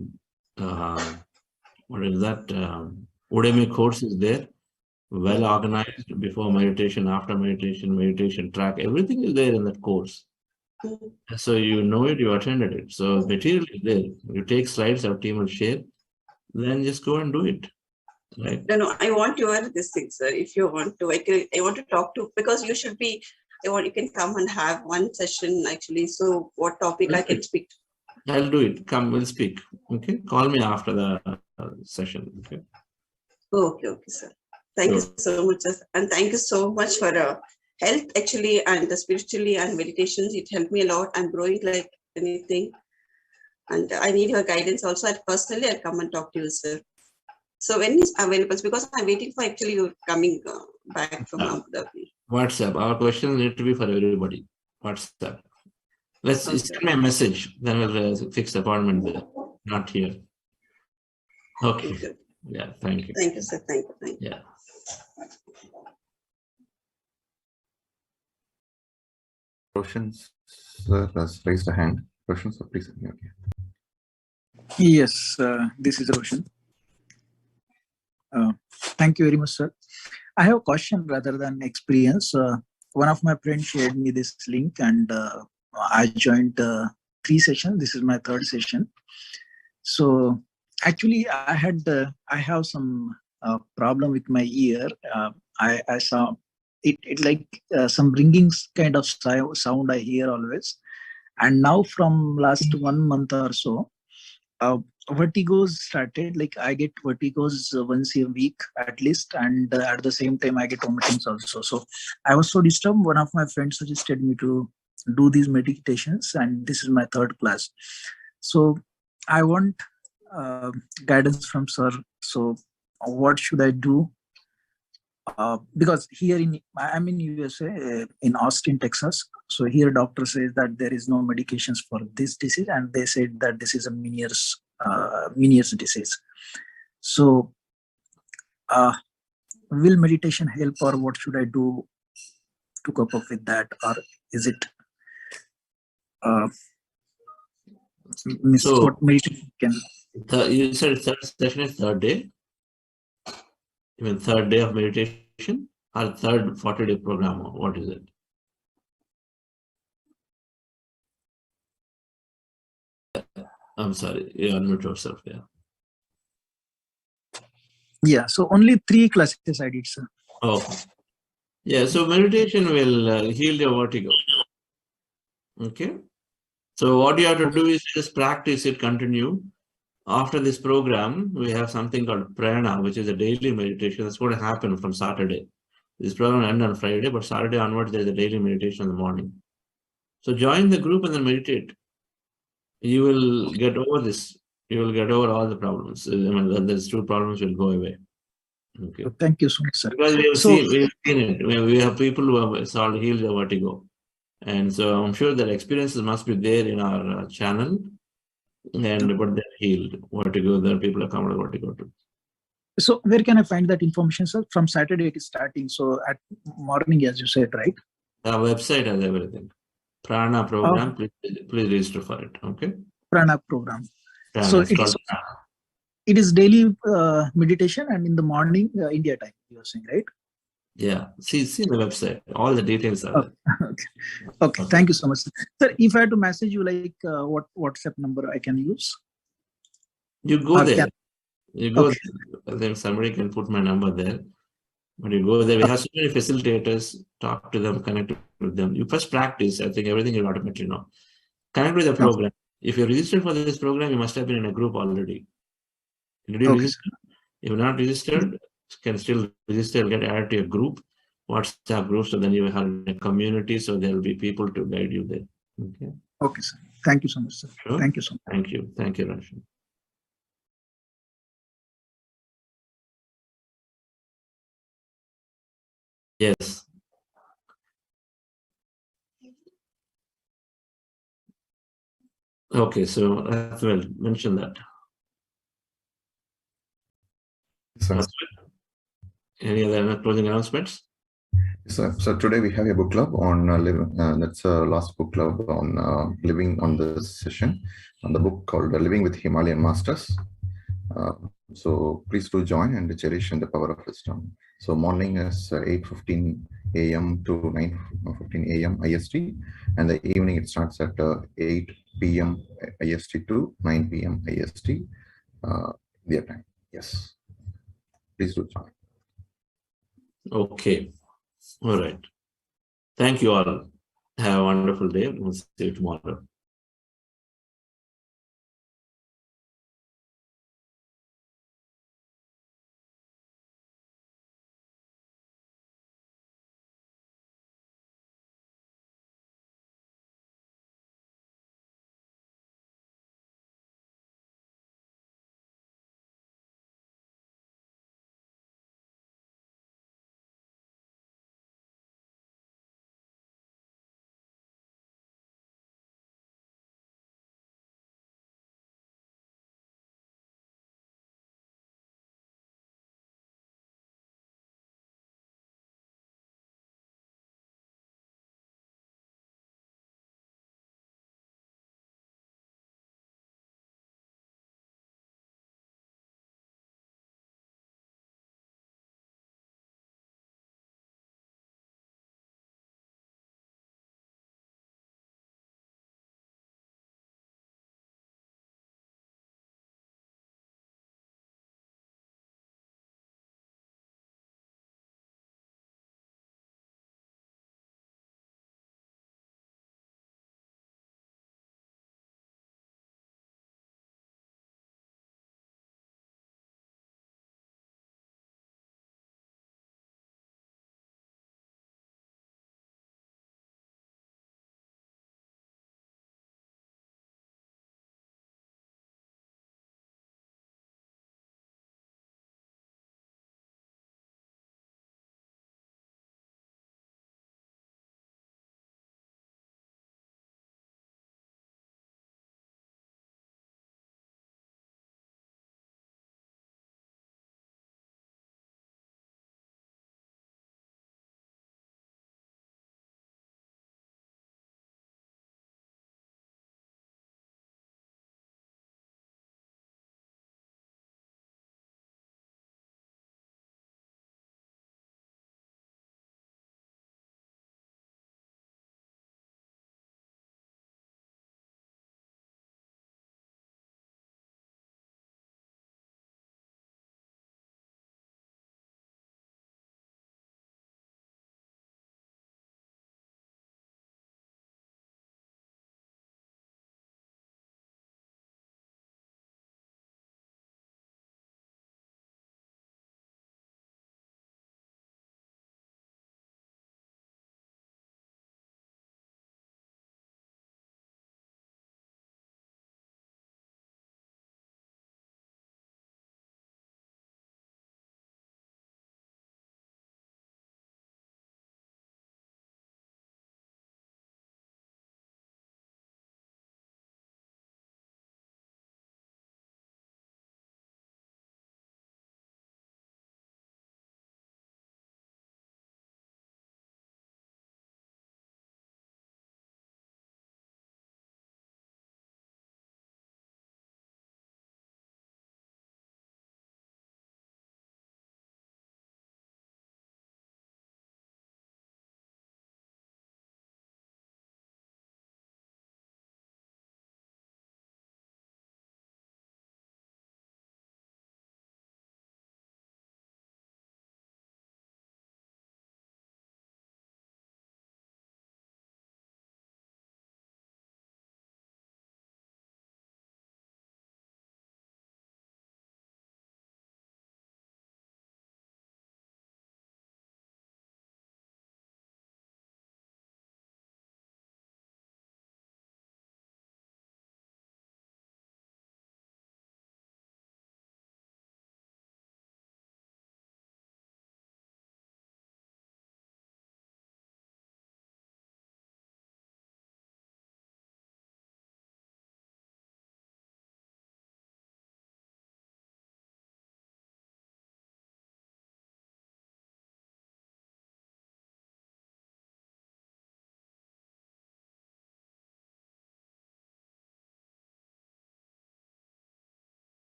Udemy course is there, well organized before meditation, after meditation, meditation track. Everything is there in that course. So you know it, you attended it. So material is there. You take slides, our team will share, then just go and do it. Right. No, I want your this thing, sir. If you want to, I want to talk to, because you should be. You can come and have one session actually. So what topic I can speak to? I'll do it. Come, we'll speak. Okay. Call me after the session. Okay. Okay, sir. Thank you so much, sir. And thank you so much for health actually, and the spiritually and meditations. It helped me a lot. I'm growing like anything. And I need your guidance also. And personally, I'll come and talk to you, sir. So when is available? Because I'm waiting for actually you coming back from Abu Dhabi. WhatsApp. Our questions need to be for everybody. WhatsApp. Let's send me a message. Then we'll fix the appointment there. Not here. Okay. Good. Yeah. Thank you. Thank you, sir. Thank you. Thank you. Yeah. Roshan sir has raised a hand. Roshan sir, please. Okay. Yes, this is Roshan. Thank you very much, sir. I have a question rather than experience. One of my friends shared me this link, and I joined 3 sessions. This is my 3rd session. So actually, I have some problem with my ear. I saw it like some ringing kind of sound I hear always. And now from last 1 month or so, vertigos started. Like I get vertigos once a week at least, and at the same time I get vomitings also. So I was so disturbed. One of my friends suggested me to do these meditations, and this is my 3rd class. So I want guidance from sir. So what should I do? Because here I'm in USA, in Austin, Texas. So here doctor says that there is no medications for this disease, and they said that this is a Meniere's disease. So will meditation help, or what should I do to cope up with that? Or is it So what meditation can? You said 3rd session is 3rd day? Even 3rd day of meditation, or 3rd 40-day program, or what is it? I'm sorry, you unmute yourself. Yeah. Yeah, so only 3 classes I did, sir. Okay. Yeah, so meditation will heal your vertigo. Okay. So what you have to do is just practice it, continue. After this program, we have something called Prana, which is a daily meditation. That's going to happen from Saturday. This program ends on Friday, but Saturday onwards, there's a daily meditation in the morning. So join the group and then meditate. You will get over this. You will get over all the problems. I mean, these 2 problems will go away. Okay. Thank you so much, sir. Because we have seen it. We have people who have healed their vertigo. And so I'm sure that experiences must be there in our channel. And but they're healed. Vertigo, there are people who come with vertigo too. So where can I find that information, sir? From Saturday it is starting. So at morning, as you said, right? Our website has everything. Prana program, please register for it. Okay. Prana program. Prana, so it is daily meditation, and in the morning India time, you are saying, right? Yeah. See the website. All the details are there. Okay. Thank you so much, sir. If I had to message you, like what WhatsApp number I can use? You go there. You go there. Then somebody can put my number there. When you go there, we have so many facilitators. Talk to them, connect with them. You first practice. I think everything you automatically know. Connect with the program. If you're registered for this program, you must have been in a group already. Did you register? If you're not registered, you can still register and get added to a group, WhatsApp group. So then you have a community. So there will be people to guide you there. Okay. Okay, sir. Thank you so much, sir. Sure. Thank you so much. Thank you. Thank you, Roshan. Yes. Okay, so Rathwell, mention that. Sir. Any other closing announcements? So today we have a book club on that's a last book club on living on this session on the book called Living with Himalayan Masters. So please do join and cherish in the power of wisdom. So morning is 8:15 a.m. to 9:15 a.m. IST, and the evening it starts at 8 p.m. IST to 9 p.m. IST their time. Yes, please do join. Okay. All right. Thank you all. Have a wonderful day. We'll see you tomorrow.